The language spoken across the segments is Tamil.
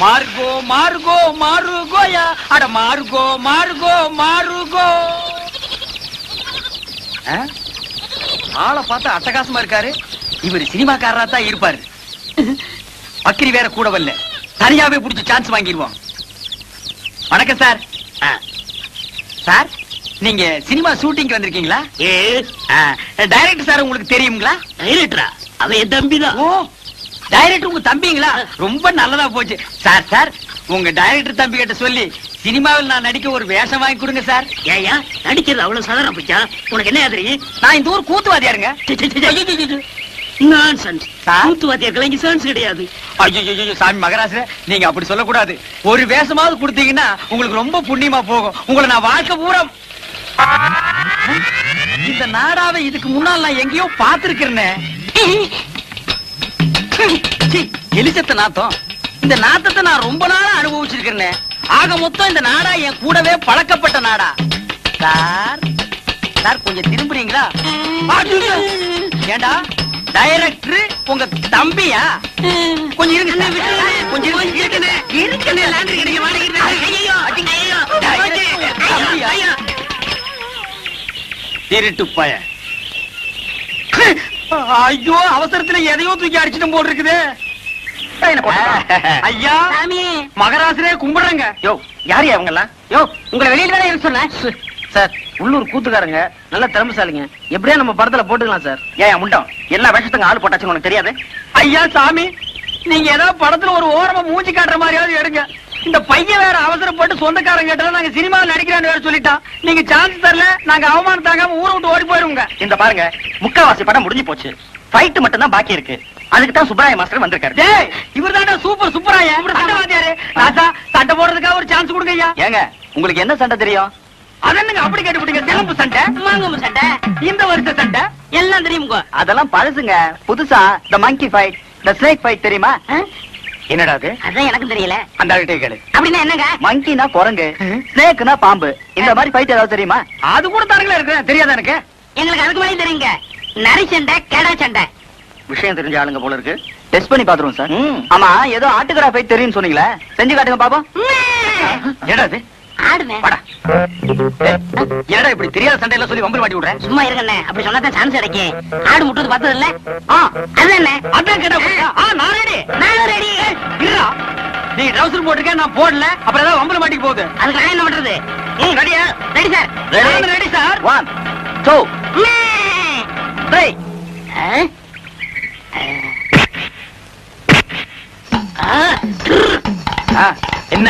மார்கோ மார்கோ மாருகோயா அட மார்கோ மார்கோ மாருகோ. ஆளை பார்த்தா அட்டகாசமா இருக்காரு. இவர் சினிமாக்காரரா தான் இருப்பாரு. பக்கிரி வேற கூட வரல. தனியாவே புடிச்சு சான்ஸ் வாங்கிடுவோம். வணக்கம் சார். சார் நீங்க சினிமா ஷூட்டிங் வந்திருக்கீங்களா? டைரக்டர் சார் உங்களுக்கு தெரியுங்களா? டைரக்டரா? அவன் என் தம்பிதான். ஓ டைரக்டர் உங்க தம்பிங்களா? ரொம்ப நல்லதா போச்சு சார். சார் உங்க டைரக்டர் தம்பி கிட்ட சொல்லி சினிமாவில் நான் நடிக்க ஒரு வேஷம் வாங்கி கொடுங்க சார். ஏயா நடிக்கிறது அவ்வளவு சாதாரண போச்சா? உனக்கு என்ன தெரியும்? நான் இந்த ஊர் கூத்துவாதியாருங்க. கூத்துவாதியாருக்கெல்லாம் இங்க சான்ஸ் கிடையாது. ஐயோ சாமி மகராச நீங்க அப்படி சொல்லக்கூடாது. ஒரு வேஷமாவது கொடுத்தீங்கன்னா உங்களுக்கு ரொம்ப புண்ணியமா போகும். உங்களை நான் வாழ்க்கை பூரா இந்த நாடாவை இதுக்கு முன்னால் நான் எங்கேயோ பார்த்திருக்கிறேன். எலிசத்த நாத்தம். இந்த நாத்தத்தை நான் ரொம்ப நாளா அனுபவிச்சிருக்கிறேன். ஆக மொத்தம் இந்த நாடா என் கூடவே பழக்கப்பட்ட நாடா. சார் சார் கொஞ்சம் திரும்புறீங்களா? ஏண்டா டைரக்டர் உங்க தம்பியா? கொஞ்சம் இருங்க கொஞ்சம் திருட்டு பய. ஐயோ அவசரத்துல எதையோ தூக்கி அடிச்சுட்டு போட்டு இருக்குது. ஐயா மகராசரே கும்பிடுறேங்க. யோ யாரு அவங்க எல்லாம்? யோ உங்களை வெளியில தானே இருக்க சொன்னேன் சார். உள்ளூர் கூத்துக்காரங்க நல்ல திறமைசாலிங்க. எப்படியா நம்ம படத்துல போட்டுக்கலாம் சார். ஏன் முண்டம் எல்லா வேஷத்துக்கு ஆள் போட்டாச்சுன்னு உனக்கு தெரியாது? ஐயா சாமி நீங்க ஏதாவது படத்துல ஒரு ஓரமா மூஞ்சி காட்டுற மாதிரியாவது எடுங்க. இந்த பையன் வேற அவசரப்பட்டு சொந்தக்காரங்க கேட்டா நாங்க சினிமாவில் நடிக்கிறான்னு வேற சொல்லிட்டான். நீங்க சான்ஸ் தரல நாங்க அவமானம் தாங்காம ஊரை விட்டு ஓடி போயிருவோங்க. இந்த பாருங்க முக்காவாசி படம் முடிஞ்சு போச்சு. ஃபைட் மட்டும் தான் பாக்கி இருக்கு. அதுக்கு தான் சுப்பராய மாஸ்டர் வந்திருக்காரு. இவர் தான் சூப்பர் சுப்பராய சண்டைவாதியாரு. ராசா சண்டை போடுறதுக்காக ஒரு சான்ஸ் கொடுங்க ஐயா. ஏங்க உங்களுக்கு என்ன சண்டை தெரியும்? அதென்னுங்க அப்படி கேட்டுவிட்டீங்க. சிலம்பு சண்டை, மாங்கம்பு சண்டை, இந்த வருஷ சண்டை எல்லாம் தெரியுங்க. அதெல்லாம் பழசுங்க. புதுசா தி மங்கி ஃபைட், தி ஸ்னேக் ஃபைட் தெரியுமா? என்னடா அது? அதான் எனக்கு தெரியல. அந்த ஆள்கிட்ட கேளு. அப்படின்னா என்னங்க? மங்கினா குரங்கு, ஸ்னேக்னா பாம்பு. இந்த மாதிரி ஃபைட் ஏதாவது தெரியுமா? அது கூட தரங்களா இருக்கு. தெரியாதா எனக்கு? எங்களுக்கு அதுக்கு மேலே தெரியுங்க. நரி சண்டை, கெடா சண்டை. விஷயம் தெரிஞ்ச ஆளுங்க போல இருக்கு. டெஸ்ட் பண்ணி பாத்துருவோம் சார். ஆமா ஏதோ ஆட்டுக்கடா ஃபைட் தெரியும் சொன்னீங்களே, செஞ்சு காட்டுங்க பாப்போம். என்னடா அது? ஆடுமே. வாடா. என்னடா இப்படி தெரியாத சண்டை எல்லாம் சொல்லி வம்பு மாட்டி விடுறேன். சும்மா இருங்கண்ணே. அப்படி சொன்னா தான் சான்ஸ் கிடைக்கும். ஆடு முட்டுறது பார்த்தது இல்ல? அதானே. அதான் கேட்டா. நான் ரெடி. நான் ரெடி. இல்ல நீ ட்ரவுசர் போட்டுருக்க நான் போடல. அப்புறம் ஏதாவது வம்பு மாட்டி போகுது. அதுக்கு நான் என்ன பண்றது? ரெடியா? Ready sir. Ready ready sir. 1 2 3. என்ன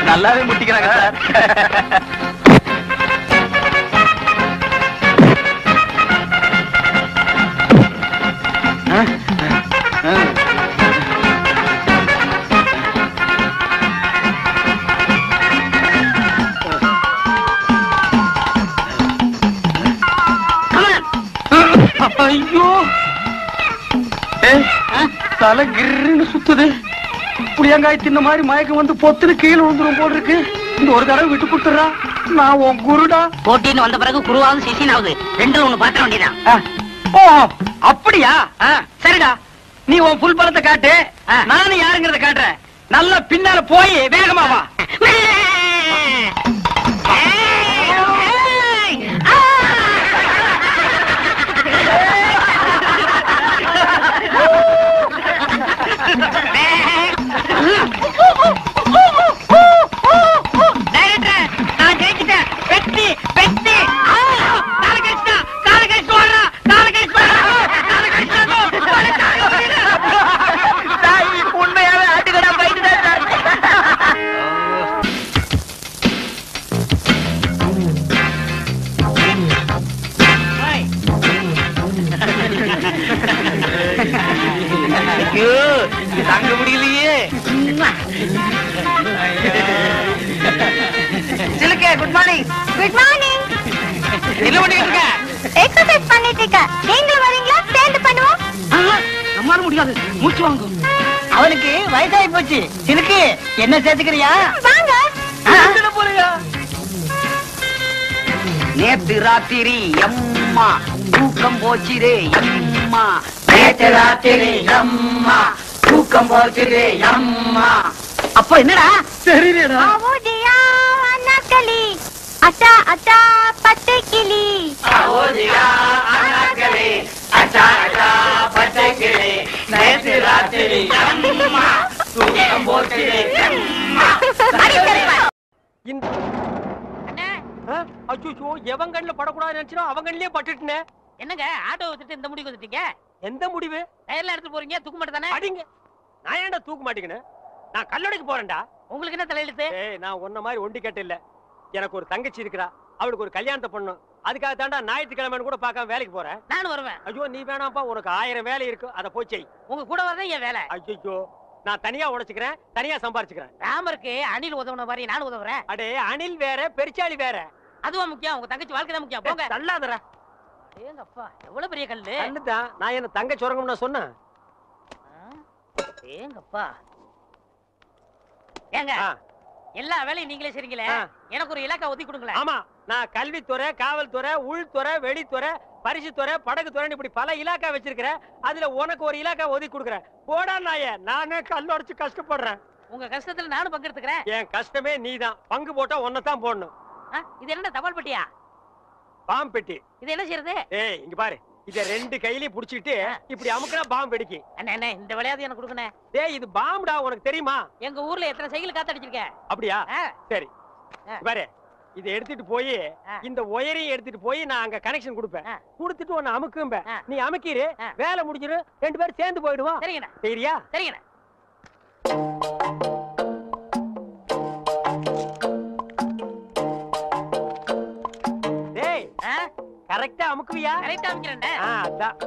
நல்லாவே முட்டிக்கிறாங்க சார். ஐயோ தலை கிருன்னு சுத்துது. புளியங்காய் தின்ன மாதிரி மயக்கம் வந்து பொத்துல கீழே விழுந்துரும் போல் இருக்கு. இந்த ஒரு தடவை விட்டு கொடுத்துறா. நான் உன் குருடா. போட்டின்னு வந்த பிறகு குருவாவது சிசினாவது ரெண்டு ஒண்ணு பாத்திர வேண்டியதான். ஓ அப்படியா? சரிடா நீ உன் புல் பலத்தை காட்டு. நானும் யாருங்கிறத காட்டுறேன். நல்லா பின்னால போய் வேகமா வா. தாங்க முடியலையே. சிலுக்கே குட் மார்னிங். Good morning. என்ன பண்ணிட்டு இருக்க? எக்சர்சைஸ் பண்ணிட்டு இருக்க. நீங்களும் வரீங்களா? சேர்ந்து பண்ணுவோம். நம்மால முடியாது. மூச்சு வாங்கும். அவனுக்கு வயசாகி போச்சு. சிலுக்கு என்ன சேர்த்துக்கிறியா? வாங்க. என்ன போறியா? நேத்து ராத்திரி அம்மா தூக்கம் போச்சுரே. அம்மா நேத்து ராத்திரி அம்மா தூக்கம் போச்சுது அம்மா. அப்போ என்னடா தெரியலடா. அவதியா அண்ணாக்களி அட்டா அட்டா பட்டு கிளி. அவதியா அண்ணாக்களி அட்டா அட்டா பட்டு கிளி நேத்து ராத்திரி அம்மா தூக்கம் போச்சுது அம்மா. அச்சோ எவன் கண்ணுல படக்கூடாது நினைச்சா அவன் கண்ணிலே பட்டுட்டே. என்னங்க ஆட்டோ வச்சுட்டு இந்த முடிவு வந்துட்டீங்க? எந்த முடிவு? டயர்ல எடுத்து போறீங்க, தூக்க மாட்டே தானே? அடிங்க. நான் ஏன்டா தூக்க மாட்டேங்கன்னு? நான் கல்லடைக்கு போறேன்டா. உங்களுக்கு என்ன தலையெழுத்து? நான் உன்ன மாதிரி ஒண்டி கட்ட இல்ல. எனக்கு ஒரு தங்கச்சி இருக்கா, அவளுக்கு ஒரு கல்யாணத்தை பண்ணணும். அதுக்காக தாண்டா ஞாயிற்றுக்கிழமை கூட பார்க்காம வேலைக்கு போறேன். நானும் வருவேன். ஐயோ நீ வேணாம்ப்பா, உனக்கு 1000 வேலை இருக்கு, அதை போய் செய். உங்க கூட வரதான் என் வேலை. ஐயோ நான் தனியா உழைச்சுக்கிறேன், தனியா சம்பாரிச்சுக்கிறேன். ராமருக்கு அணில் உதவுன மாதிரி நானும் உதவுறேன். அடே அணில் வேற பெருச்சாளி வேற. அதுவா முக்கியம்? உங்க தங்கச்சி வாழ்க்கை தான் முக்கியம். போங்க. தள்ளாதடா. ஏங்க அப்பா எவ்வளவு பெரிய கல்லு. கல்லுதான். நான் என்ன தங்க சுரங்கம்னு சொன்னேன். ஏங்கப்பா. ஏங்க எல்லா வேலையும் நீங்களே செய்றீங்களே, எனக்கு ஒரு இலாக்கா ஒதுக்கி கொடுங்களேன். ஆமா, நான் கல்வித்துறை, காவல்துறை, உள்துறை, வெளித்துறை, பரிசுத்துறை, படகுத்துறை இப்படி பல இலாக்கா வச்சிருக்கிறேன். அதுல உனக்கு ஒரு இலாக்கா ஒதுக்கி கொடுக்குறேன். போடா நாயே, நானே கல்லொடைச்சு கஷ்டப்படுறேன். உங்க கஷ்டத்துல நானும் பங்கெடுத்துக்கிறேன். என் கஷ்டமே நீதான். பங்கு போட்டா ஒன்னதான் போடணும். இது என்ன தபால் பெட்டியா? பாம்பு பெட்டி. இது என்ன செய்யறது? இங்க பாரு, இத 2 கையிலயும் புடிச்சிட்டு இப்படி அமுக்குனா பாம்பு வெடிக்கும். அண்ணே இந்த விளையாட்டு எனக்கு கொடுக்கணும். இது பாம்புடா, உனக்கு தெரியுமா? எங்க ஊர்ல எத்தனை சைக்கிள் காத்தடிச்சிருக்கேன். அப்படியா? சரி பாரு, இத எடுத்துட்டு போய் இந்த ஒயரையும் எடுத்துட்டு போய் நான் அங்க கனெக்ஷன் கொடுப்பேன். கொடுத்துட்டு உன்னை அமுக்கும்ப. நீ அமுக்கிரு, வேலை முடிஞ்சிரு, 2 பேரும் சேர்ந்து போயிடுவோம். சரிங்கண்ணா. சரியா? சரிங்கண்ணா. கரெக்டா அமுக்குவியா? கரெக்டா அமுக்கிறேன். அதான்.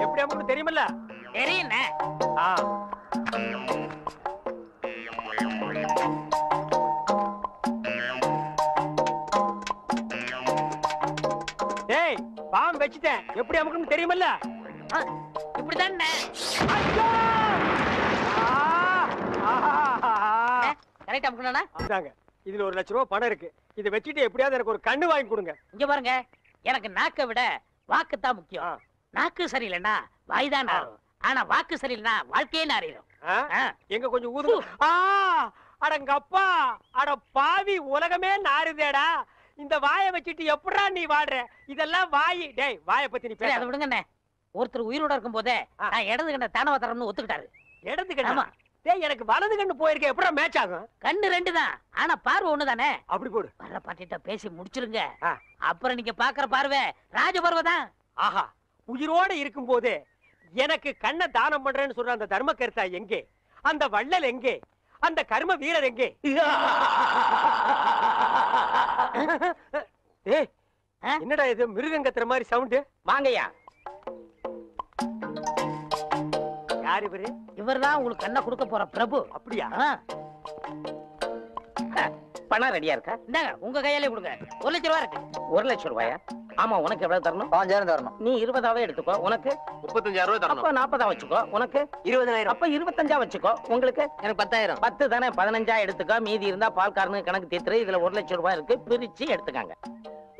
எப்படி அமுக்கு தெரியுமில்ல? தெரியுண்ணே. பாம்பு வச்சுட்டேன். எப்படி அமுக்குன்னு தெரியுமில்ல? இப்படிதான். கரெக்டா அமுக்கணும்னா? இதாங்க, இதுல 1 லட்சம் ரூபாய் பணம் இருக்கு. இதை வச்சுட்டு எப்படியாவது எனக்கு ஒரு கண்ணு வாங்கி கொடுங்க. இங்க பாருங்க, எனக்கு நாக்கை விட வாக்கு தான் முக்கியம். நாக்கு சரியில்லைன்னா வாய்தான் நாரும். ஆனா வாக்கு சரியில்லைன்னா வாழ்க்கையே நாரிடும். எங்க கொஞ்சம் ஊது. அடங்கப்பா, அட பாவி, உலகமே நாறுதேடா. இந்த வாயை வச்சுட்டு எப்படா நீ வாடுற? இதெல்லாம் வாய். டேய், வாயை பத்தி நீ பேச. அதை விடுங்கண்ணே. ஒருத்தர் உயிரோட இருக்கும் போதே நான் இடது கண்ண தானவ தரம்னு ஒத்துக்கிட்டாரு. இடது கண்ணா? டேய், எனக்கு வலது கண்ணு போயிருக்கே, எப்படா மேட்ச் ஆகும்? கண்ணு 2 தான், ஆனா பார்வை 1 தானே. அப்படி போடு. வர்ற பாட்டிட்ட பேசி முடிச்சிருங்க. அப்புறம் நீங்க பாக்குற பார்வை ராஜ பார்வை தான். ஆஹா, உயிரோட இருக்கும் போதே எனக்கு கண்ணை தானம் பண்றேன்னு சொல்ற அந்த தர்ம கர்த்தா எங்கே? அந்த வள்ளல் எங்கே? அந்த கர்ம வீரர் எங்கே? என்னடா இது மிருகங்கத்துற மாதிரி சவுண்ட்? வாங்கய்யா. யார் இவரு? இவர்தான் உங்களுக்கு கண்ணை கொடுக்க போற பிரபு. அப்படியா? பணம் ரெடியா இருக்கா? இந்தாங்க, உங்க கையாலே கொடுங்க. 1 லட்சம் ரூபாய் இருக்கு. 1 லட்சம் ரூபாயா? ஆமா, உனக்கு எவ்வளவு தரணும்? 5000 தரணும். நீ 20ஆவே எடுத்துக்கோ. உனக்கு 35000 ரூபாய் தரணும். அப்ப 40ஆ வச்சுக்கோ. உனக்கு 20000. அப்ப 25ஆ வச்சுக்கோ. உங்களுக்கு? எனக்கு 10000. 10 தானே, 15ஆ எடுத்துக்கோ. மீதி இருந்தா பால்காரனுக்கு கணக்கு தீர்த்து. இதுல 1 லட்சம் ரூபாய் இருக்கு, பிரிச்சு எடுத்துக்காங்க.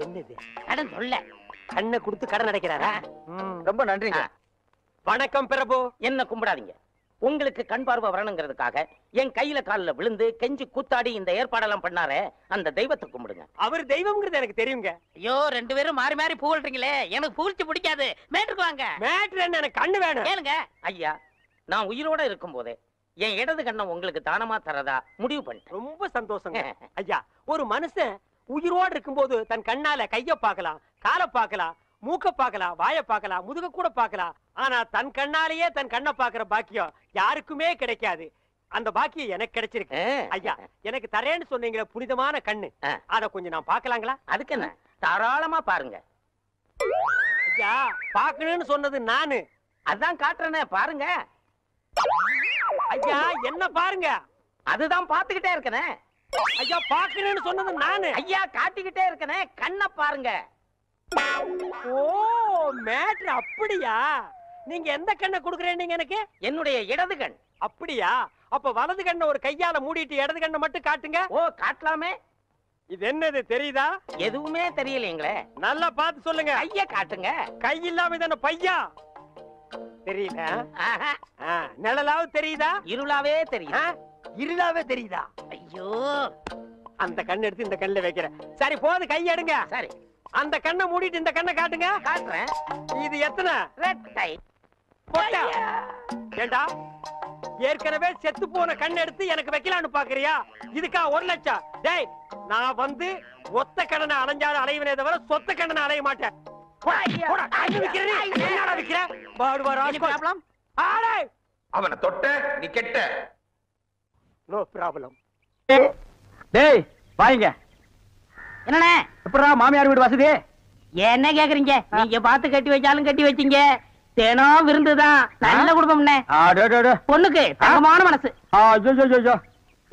என்னது கடன்? சொல்ல கண்ணை கொடுத்து கடன் அடைக்கிறாரா? ரொம்ப நன்றிங்க. வணக்கம் பிரபு. என்ன கும்பிடாதீங்க. உங்களுக்கு கண் பார்வை வரணுங்கிறதுக்காக என் கையில காலில் விழுந்து கெஞ்சி கூத்தாடி இந்த ஏற்பாடெல்லாம் பண்ணாரே, அந்த தெய்வத்தை கும்பிடுங்க. அவர் தெய்வம்ங்கிறது எனக்கு தெரியுங்க. ஐயோ, 2 பேரும் மாறி மாறி புகழ்றீங்களே, எனக்கு புகழ்ச்சி பிடிக்காது. மேட்ருக்கு வாங்க. மேட்ரு என்ன? எனக்கு கண்ணு வேணும். ஏனுங்க ஐயா, நான் உயிரோட இருக்கும் போதே என் இடது கண்ணை உங்களுக்கு தானமா தரதா முடிவு பண்ணி. ரொம்ப சந்தோஷங்க ஐயா. ஒரு மனுஷன் உயிரோடு இருக்கும்போது தன் கண்ணால கைய பார்க்கலாம், காலை பார்க்கலாம், மூக்க பார்க்கலாம், வாயை பார்க்கலாம், முதுக கூட பார்க்கலாம். ஆனா தன் கண்ணாலேயே தன் கண்ணை பார்க்கிற பாக்கியம் யாருக்குமே கிடைக்காது. அந்த பாக்கியம் எனக்கு கிடைச்சிருக்கு ஐயா. எனக்கு தரேன்னு சொன்னீங்களே புனிதமான கண்ணு, அத கொஞ்சம் நான் பார்க்கலாங்களா? அதுக்கு என்ன, தாராளமா பாருங்க ஐயா. பார்க்கணும்னு சொன்னது நானு, அதான் காட்டுறேனே, பாருங்க ஐயா. என்ன பாருங்க? அதுதான் பார்த்துக்கிட்டே இருக்கனே ஐயா. பார்க்கணும்னு சொன்னது நானு ஐயா, காட்டிக்கிட்டே இருக்கனே, கண்ணை பாருங்க. ஓ, மேட்ரு அப்படியா? நீங்க எந்த கண்ணை கொடுக்குறேன்? எனக்கு என்னுடைய இடது கண். அப்படியா? அப்ப வலது கண்ணை ஒரு கையால மூடிட்டு இடது கண்ணை மட்டும் காட்டுங்க. ஓ காட்டலாமே. இது என்னது தெரியுதா? எதுவுமே தெரியலீங்களே. நல்லா பார்த்து சொல்லுங்க. கைய காட்டுங்க. கை இல்லாம தானே பையா தெரியல. நிழலாவது தெரியுதா? இருளாவே தெரியுதா? இருளாவே தெரியுதா? ஐயோ, அந்த கண்ணை எடுத்து இந்த கண்ணுல வைக்கிறேன். சரி போது, கை எடுங்க. சரி, அந்த கண்ணை மூடிட்டு இந்த கண்ணை காட்டுங்க. காட்டுறேன். இது எத்தனை? ரெட்டை. போட்டா ஏண்டா, ஏற்கனவே செத்து போன கண் எடுத்து எனக்கு வைக்கலான்னு பாக்குறியா? இதுக்கா 1 லட்சம்? டேய், நான் வந்து ஒத்த கடனை அலைஞ்சாலும் அலைவனே தவிர சொத்த கடனை அலைய மாட்டேன். அவனை தொட்ட நீ கெட்ட. No problem. டேய் வாங்க. என்னண்ணே? எப்படா மாமியார் வீடு வசதி? என்ன கேக்குறீங்க? நீங்க பார்த்து கட்டி வச்சாலும் கட்டி வச்சீங்க. தினம் விருந்துதான். நல்ல குடும்பம்ண்ணே. பொண்ணுக்கு தங்கமான மனசு.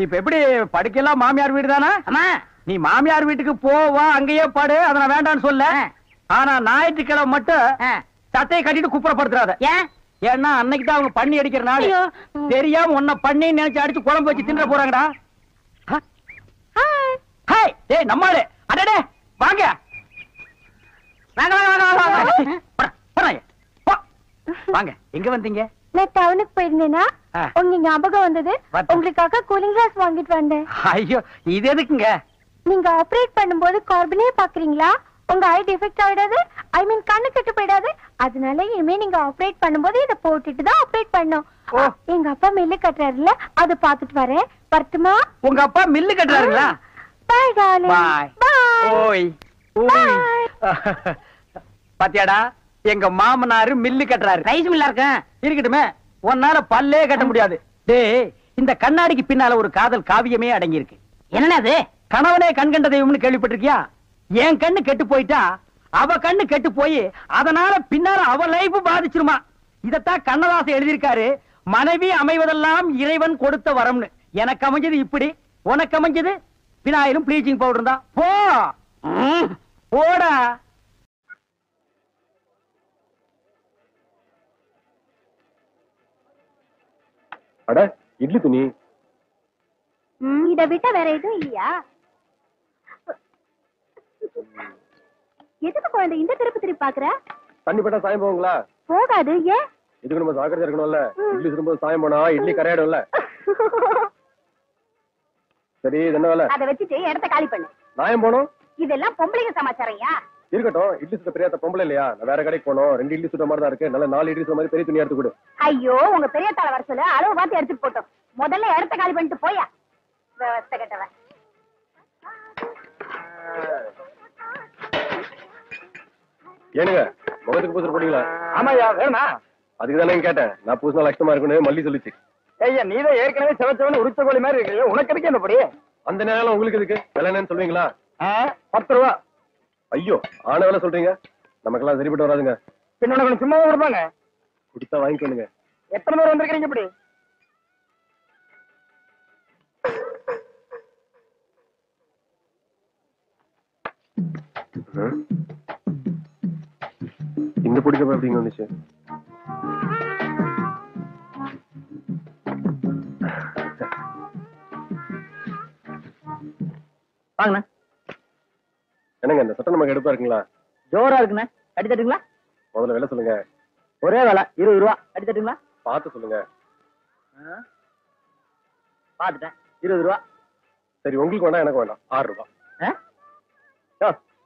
இப்ப எப்படி படுக்கலாம்? மாமியார் வீடு தானா? ஆமா. நீ மாமியார் வீட்டுக்கு போவா, அங்கேயே படு, அதை நான் வேண்டான்னு சொல்ல. ஆனா ஞாயிற்றுக்கிழமை மட்டும் சட்டையை கட்டிட்டு குப்புறப்படுத்துறாத. ஏன்? ஏன்னா அன்னைக்கு தான் அவங்க பண்ணி அடிக்கிற நாள். தெரியாம உன்னை பண்ணி நினைச்சு அடிச்சு குழம்பு வச்சு தின்ற போறாங்கடா. டேய் நம்மாளு, அடடே வாங்க வாங்க வாங்க வாங்க வாங்க. எங்க வந்தீங்க? நான் டவுனுக்கு போயிருந்தேனா உங்க ஞாபகம் வந்தது. உங்களுக்காக கூலிங் கிளாஸ் வாங்கிட்டு வந்தேன். ஐயோ, இது எதுக்குங்க? நீங்க ஆபரேட் பண்ணும்போது கார்பனே பாக்குறீங்களா? உங்க ஐ டிஃபெக்ட் ஆயிடாது, ஐ மீன் கண்ணு கெட்டு போயிடாது. அதனால இனிமே நீங்க ஆபரேட் பண்ணும்போது இத போட்டுட்டு தான் ஆபரேட் பண்ணும். எங்க அப்பா மில்லு கட்டுறாருல, அது பாத்துட்டு வரேன். வரட்டுமா? உங்க அப்பா மில்லு கட்டுறாருங்களா? Bye darling. பை. ஓய் ஓய். பாத்தியாடா, எங்க மாமனாரு மில்லு கட்டுறாரு. ரைஸ் மில்லா இருக்கட்டுமே, உன்னால பல்லே கட்ட முடியாது. டேய், இந்த கண்ணாடிக்கு பின்னால ஒரு காதல் காவியமே அடங்கி இருக்கு. என்னன்னா அது? கணவனே கண் கண்ட தெய்வம்னு கேள்விப்பட்டிருக்கியா? என் கண்ணு கெட்டு போயிட்டா அவ கண்ணு கெட்டு போய் அதனால பின்னால அவ லைஃப் பாதிச்சிருமா. இதத்தான் கண்ணதாசன் எழுதியிருக்காரு. மனைவி அமைவதெல்லாம் இறைவன் கொடுத்த வரம்னு. எனக்கு அமைஞ்சது இப்படி, உனக்கு அமைஞ்சது பினாயிலும் ப்ளீச்சிங் பவுடர் தான். போ போடா. அட இட்லி துணி. இத விட்டா வேற எதுவும் இல்லையா? எதுக்கு குழந்தை இந்த திருப்பி திருப்பி பாக்குற? தண்ணி பட்டா சாயம் போகுங்களா? போகாது. ஏன்? இதுக்கு நம்ம ஜாக்கிரதையா இருக்கணும்ல. இட்லி சுடும்போது சாயம் போனா இட்லி கரையாடும்ல. சரி, என்ன வேலை? அத வச்சுட்டு இடத்த காலி பண்ணு. நாயம் போனோம். இதெல்லாம் பொம்பளைங்க சமாச்சாரையா? இருக்கட்டும், இட்லி சுத்த பெரியாத்த பொம்பளை இல்லையா? நான் வேற கடைக்கு போனோம். 2 இட்லி சுட்ட மாதிரி தான் இருக்கு. நல்ல 4 இட்லி சுத்த மாதிரி பெரிய துணி எடுத்து கொடு. ஐயோ, உங்க பெரிய தலை வர சொல்லு. அளவு பார்த்து எடுத்துட்டு போட்டோம். முதல்ல இடத்த காலி பண்ணிட்டு போயா. விவசாய கட்டவன். ஏனுங்க, முகத்துக்கு பூசல் போட்டீங்களா? ஆமாயா, வேணா? அதுக்கு தானே கேட்டேன். நான் பூசினா லட்சமா இருக்குன்னு மல்லி சொல்லிச்சு. ஐயா, நீதான் ஏற்கனவே செவச்சவன உரிச்ச கோழி மாதிரி இருக்கு. உனக்கு எதுக்கு என்ன படி? அந்த நேரம் உங்களுக்கு எதுக்கு? விலைன்னு சொல்லுவீங்களா? 10 ரூபா. ஐயோ, ஆன வேலை சொல்றீங்க. நமக்கெல்லாம் சரிப்பட்டு வராதுங்க. பின்ன கொஞ்சம் சும்மா கொடுப்பாங்க. கொடுத்தா வாங்கிக்கணுங்க. எத்தனை பேர் வந்திருக்கீங்க இப்படி? இந்த பிடிக்கப்ப எப்படிங்க வந்துச்சு? வாங்கண்ணா. என்னங்க, இந்த சட்டம் நமக்கு எடுப்பா இருக்குங்களா? ஜோரா இருக்குண்ணா. கட்டி தட்டுங்களா? முதல்ல வேலை சொல்லுங்க. ஒரே வேலை 20 ரூபா. கட்டி தட்டுங்களா? பார்த்து சொல்லுங்க. பாத்துட்டேன். 20 ரூபா. சரி, உங்களுக்கு வேண்டாம், எனக்கு வேண்டாம். 6 ரூபா.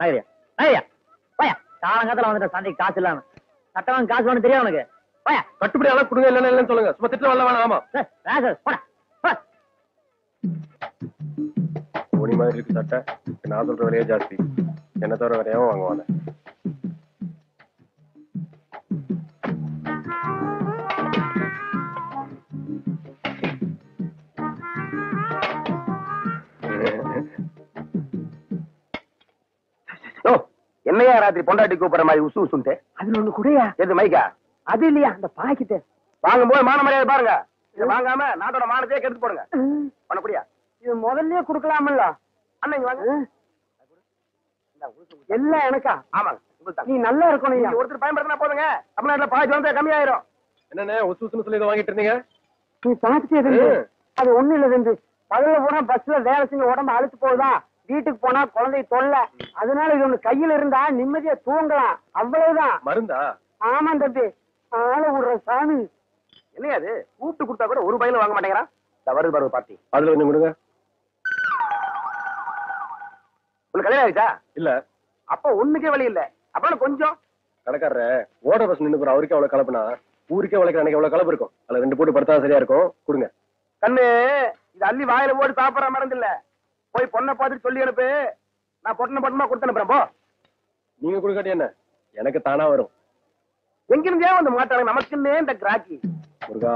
நாகரியா நாகரியா வாயா. காலங்காலத்துல வந்துட்ட சந்தைக்கு காசு இல்லாம. சட்டம் காசு வேணும் தெரியும் உனக்கு? வாயா. கட்டுப்படி அளவு கொடுங்க. இல்லைன்னு சொல்லுங்க. சும்மா திட்டு வரல வேணாம். ஆமா, ஒனி மாதிரி இருக்கு சட்டை. நான் சொல்ற விலையே ஜாஸ்தி. என்ன தவிர வேறையாவும் வாங்குவாங்க. என்னையா ராத்திரி பொண்டாட்டி கூப்பிடுற மாதிரி உசு உசுன்ட்டு? அதுல ஒண்ணு கூடயா? எது மைக்கா? அது இல்லையா, அந்த பாக்கிட்டு வாங்கும்போது மான மரியாதை பாருங்க. இதை வாங்காம நாட்டோட மானத்தையே கெடுத்து போடுங்க. பண்ணப்படியா? இது முதல்லயே குடுக்கலாமல்ல. அண்ணன் வாங்க. எல்லாம் எனக்கா? ஆமாங்க. நீ நல்லா இருக்கணும். ஒருத்தர் பயன்படுத்தினா போதுங்க. தமிழ்நாட்டுல பாதி வந்து கம்மியாயிரும். என்னன்னு உசு உசுன்னு சொல்லி இதை வாங்கிட்டு இருந்தீங்க? நீ பாத்துட்டே அது ஒண்ணு இல்ல தம்பி. பகல்ல போனா பஸ்ல வேலை செஞ்சு உடம்பு அழுத்து போகுதா, வீட்டுக்கு போனா குழந்தை தொல்லை. அதனால இது ஒண்ணு கையில இருந்தா நிம்மதியா தூங்கலாம், அவ்வளவுதான். மருந்தா? ஆமா தம்பி, ஆள விடுற சாமி. என்ன அது கூப்பிட்டு கொடுத்தா கூட ஒரு பையில வாங்க மாட்டேங்கிறான். வருது பாரு பாட்டி, அதுல கொஞ்சம் கொடுங்க. உங்களுக்கு கல்யாணம் ஆயிடுச்சா? இல்ல. அப்ப ஒண்ணுக்கே வழி இல்ல, அப்புறம் கொஞ்சம் கடைக்காரர ஓட பஸ் நின்று போற அவருக்கே அவ்வளவு கலப்புனா ஊருக்கே உழைக்கிற அன்னைக்கு எவ்வளவு கலப்பு இருக்கும். அதுல 2 போட்டு படுத்தா சரியா இருக்கும். கொடுங்க. கண்ணு, இது அள்ளி வாயில போட்டு சாப்பிடற மருந்து இல்ல. போய் பொண்ணை பார்த்துட்டு சொல்லி அனுப்பு, நான் பொண்ணை பட்டமா கொடுத்து அனுப்புறேன். போ. நீங்க கொடுக்காட்டி என்ன, எனக்கு தானா வரும். எங்கிருந்தே வந்து மாட்டாங்க, நமக்குன்னே இந்த கிராக்கி. முருகா,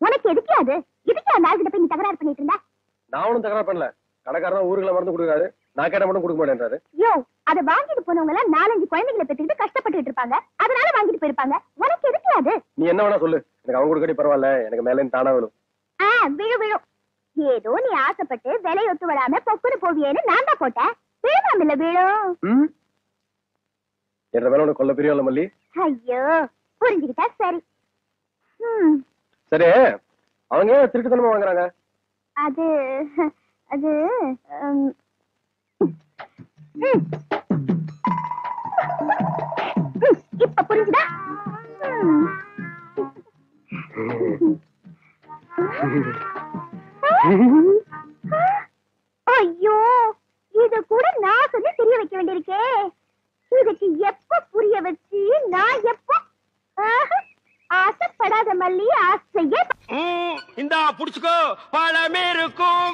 உனக்கு எதுக்கு அது? இதுக்கு அந்த ஆள்கிட்ட போய் நீ தகராறு பண்ணிட்டு இருந்த? நான் ஒண்ணும் தகராறு பண்ணல. கடைக்காரன் ஊருக்குள்ள மருந்து கொடுக்காரு, நான் கேட்ட மட்டும் கொடுக்க மாட்டேன்றாரு. யோ, அத வாங்கிட்டு போனவங்க எல்லாம் 4-5 குழந்தைகளை பெற்றுக்கிட்டு கஷ்டப்பட்டுட்டு இருப்பாங்க, அதனால வாங்கிட்டு போயிருப்பாங்க. உனக்கு எதுக்கு அது? நீ என்ன வேணா சொல்லு, எனக்கு அவங்க கொடுக்காட்டி பரவாயில்ல, எனக்கு மேல தானா விழும். விழும். ஏதோ நீ ஆசைப்பட்டு விலை ஒத்து வராம பொக்குன்னு போவியேன்னு நான் தான் போட்டேன். விழுவாமில்ல விழும். என்ற மேல உனக்கு கொல்ல பிரியம் இல்ல மல்லி. ஐயோ, புரிஞ்சுக்கிட்டா சரி. சரி, அவங்க திருட்டுத்தனமா வாங்குறாங்க. அது அது இப்ப புரிஞ்சுதா? ஐயோ, இது கூட நான் சொல்லி தெரிய வைக்க வேண்டியிருக்கே. இதுக்கு எப்ப புரிய வச்சு நான் எப்ப ஆசைப்படாத மல்லி ஆசையே. இந்தா புடிச்சுக்கோ, பழமே இருக்கும்.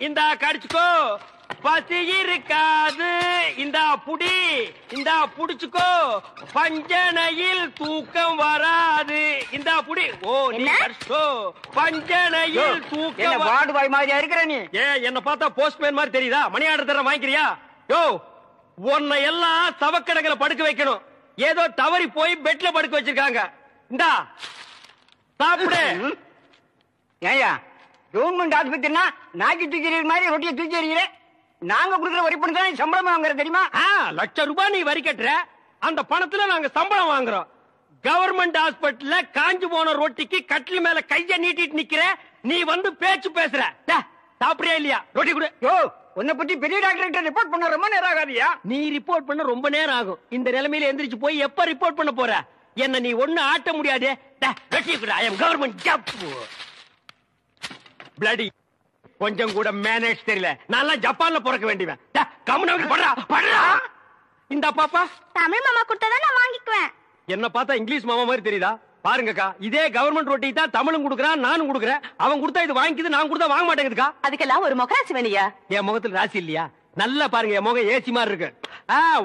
இந்தா கடிச்சுக்கோ, பசி இருக்காது. இந்தா புடி, இந்தா புடிச்சுக்கோ, பஞ்சனையில் தூக்கம் வராது. இந்தா புடி. ஓ, நீ கடிச்சுக்கோ, பஞ்சனையில் தூக்கம். வார்டு பாய் மாதிரியா இருக்கிற நீ? என்ன பார்த்தா போஸ்ட்மேன் மாதிரி தெரியுதா? மணி ஆர்டர் தர வாங்கிக்கிறியா? யோ, உன்னை எல்லாம் சவக்கடங்களை படுக்க வைக்கணும். ஏதோ தவறி போய் பெட்ல படுக்க வச்சிருக்காங்க. இந்தா சாப்பிடு. ஏயா, கவர்மெண்ட் ஆஸ்பத்திரினா நாக்கி தூக்கி மாதிரி ரொட்டியை தூக்கி எறிகிற. நாங்க கொடுக்குற வரி பணம் தான் சம்பளம் வாங்குற தெரியுமா? ₹1,00,000 நீ வரி கட்டுற, அந்த பணத்துல நாங்க சம்பளம் வாங்குறோம். கவர்மெண்ட் ஹாஸ்பிட்டல்ல காஞ்சு போன ரொட்டிக்கு கட்டில் மேல கைய நீட்டிட்டு நிக்கிற, நீ வந்து பேச்சு பேசுற. சாப்பிடுறியா இல்லையா? ரொட்டி கொடு. யோ, உன்னை பத்தி பெரிய டாக்டர் ரிப்போர்ட் பண்ண ரொம்ப நேரம் ஆகாதியா? நீ ரிப்போர்ட் பண்ண ரொம்ப நேரம் ஆகும். இந்த நிலைமையில எந்திரிச்சு போய் எப்ப ரிப்போர்ட் பண்ண போற? என்ன நீ ஒண்ணு ஆட்ட முடியாது. ஐ அம் கவர்மெண்ட் ஜப். பிளடி கொஞ்சம் கூட மேனேஜ் தெரியல. நான் ஜப்பான்ல பிறக்க வேண்டியவன். கம்முனு படுறா படுறா. இந்த பாப்பா தமிழ் மாமா கொடுத்தா நான் வாங்கிக்குவேன். என்ன பார்த்தா இங்கிலீஷ் மாமா மாதிரி தெரியுதா? பாருங்கக்கா, இதே கவர்மெண்ட் ரொட்டி தான் தமிழும் கொடுக்குறான், நானும் கொடுக்குறேன். அவன் கொடுத்தா இது வாங்கிக்குது, நான் கொடுத்தா வாங்க மாட்டேங்குதுக்கா. அதுக்கெல்லாம் ஒரு முகராசி வேணியா? என் முகத்துல ராசி இல்லையா? நல்லா பாருங்க, என் முகம் ஏசி மாதிரி இருக்கு.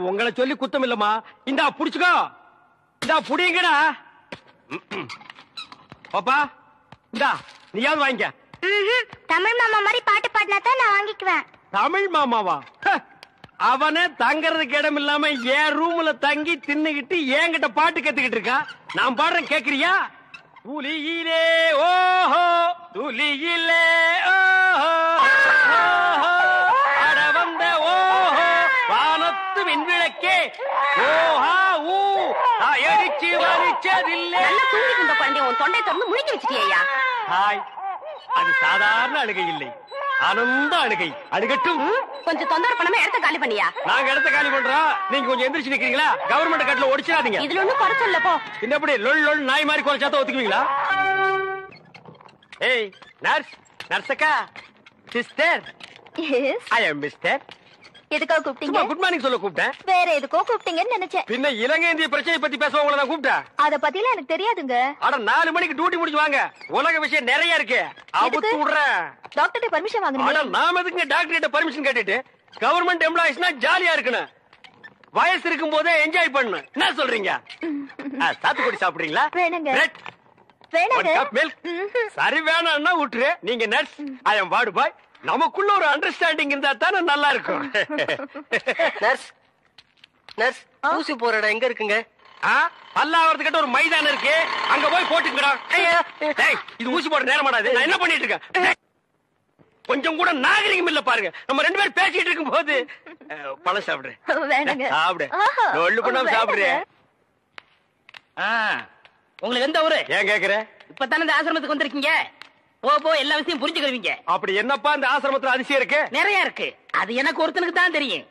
உங்களை சொல்லி குத்தம் இல்லம்மா. இந்தா புடிச்சுக்கோ, இந்தா புடிங்கடா. பாப்பா இந்தா, நீயாவது வாங்கிக்க. தமிழ் மாமா மாதிரி பாட்டு பாடினா தான் நான் வாங்கிக்குவேன். தமிழ் மாமாவா? அவனே தங்கறதுக்கு இடம் இல்லாம என் ரூம்ல தங்கி தின்னுகிட்டு என்கிட்ட பாட்டு கத்துக்கிட்டு இருக்கான். நான் பாடுறேன், கேக்குறியா? துளியிலே ஓஹோ, துளியிலே ஓஹோ, அட வந்த ஓஹோ, வானத்து விண்விளக்கே ஓஹா ஊ, அடிச்சு வலிச்சதில்லை. தூங்கிட்டு இருந்த குழந்தை உன் தொண்டை திறந்து முழுக்கி வச்சிட்டியா? ஹாய், அது சாதாரண அழுகை இல்லை, ஆனந்த அழுகை. அழுகட்டும். கொஞ்சம் தொந்தரவு பண்ணாம இடத்த காலி பண்ணியா? நாங்க இடத்த காலி பண்றோம், நீங்க கொஞ்சம் எந்திரிச்சு நிக்கிறீங்களா? கவர்மெண்ட் கட்டல ஒடிச்சிடாதீங்க. இதுல ஒண்ணும் குறைச்சல போ. இன்னப்படி லொல் லொல் நாய் மாதிரி குறைச்சாத்த ஒத்துக்குவீங்களா? ஏய் நர்ஸ், நர்ஸக்கா, சிஸ்டர், ஐ அம் மிஸ்டர். எதுக்காக கூப்பிட்டீங்க? குட் மார்னிங் சொல்ல கூப்பிட்டேன். வேற எதுக்கோ கூப்பிட்டீங்கன்னு நினைச்சேன். பின்ன இலங்கை இந்திய பிரச்சனை பத்தி பேச உங்களை நான் கூப்பிட்டேன். அத பத்திலாம் எனக்கு தெரியாதுங்க. அட 4 மணிக்கு டியூட்டி முடிச்சு வாங்க, உலக விஷயம் நிறைய இருக்கு. அவுத்து விடுறேன். டாக்டர்ட்ட பர்மிஷன் வாங்கணும். அட நாம எதுக்கு டாக்டர் கிட்ட பர்மிஷன் கேட்டுட்டு? கவர்மெண்ட் எம்ப்ளாயிஸ்னா ஜாலியா இருக்கணும், வயசு இருக்கும் போதே என்ஜாய் பண்ணணும். என்ன சொல்றீங்க? சாத்துக்குடி சாப்பிடுறீங்களா? வேணுங்க. பிரெட், வேணுங்க. ஒரு கப் மில்க். சரி வேணாம்னா விட்டுரு. நீங்க நர்ஸ், ஐ அம் வார்டு பாய். நமக்குள்ள ஒரு அண்டர்ஸ்டாண்டிங் இருந்தா தானே நல்லா இருக்கும். நர்ஸ், நர்ஸ், ஊசி போற இடம் எங்க இருக்குங்க? பல்லாவரத்துக்கிட்ட ஒரு மைதானம் இருக்கு, அங்க போய் போட்டுக்கடா. இது ஊசி போட நேரம் மாடாது. நான் என்ன பண்ணிட்டு இருக்கேன்? கொஞ்சம் கூட நாகரிகம் இல்ல பாருங்க. நம்ம 2 பேரும் பேசிட்டு இருக்கும் போது பழம் சாப்பிடுறேன். சாப்பிடு, ஒண்ணு பண்ணாம சாப்பிடுறேன். உங்களுக்கு எந்த ஊரு? ஏன் கேக்குற? இப்பதானே இந்த ஆசிரமத்துக்கு வந்திருக்கீங்க. போ எல்லா விஷயம் புரிஞ்சுக்கிருவீங்க. அப்படி என்னப்பா இந்த ஆசிரமத்துல அதிசயம் இருக்கு? நிறைய இருக்கு. அது எனக்கு ஒருத்தனுக்கு தான் தெரியும்.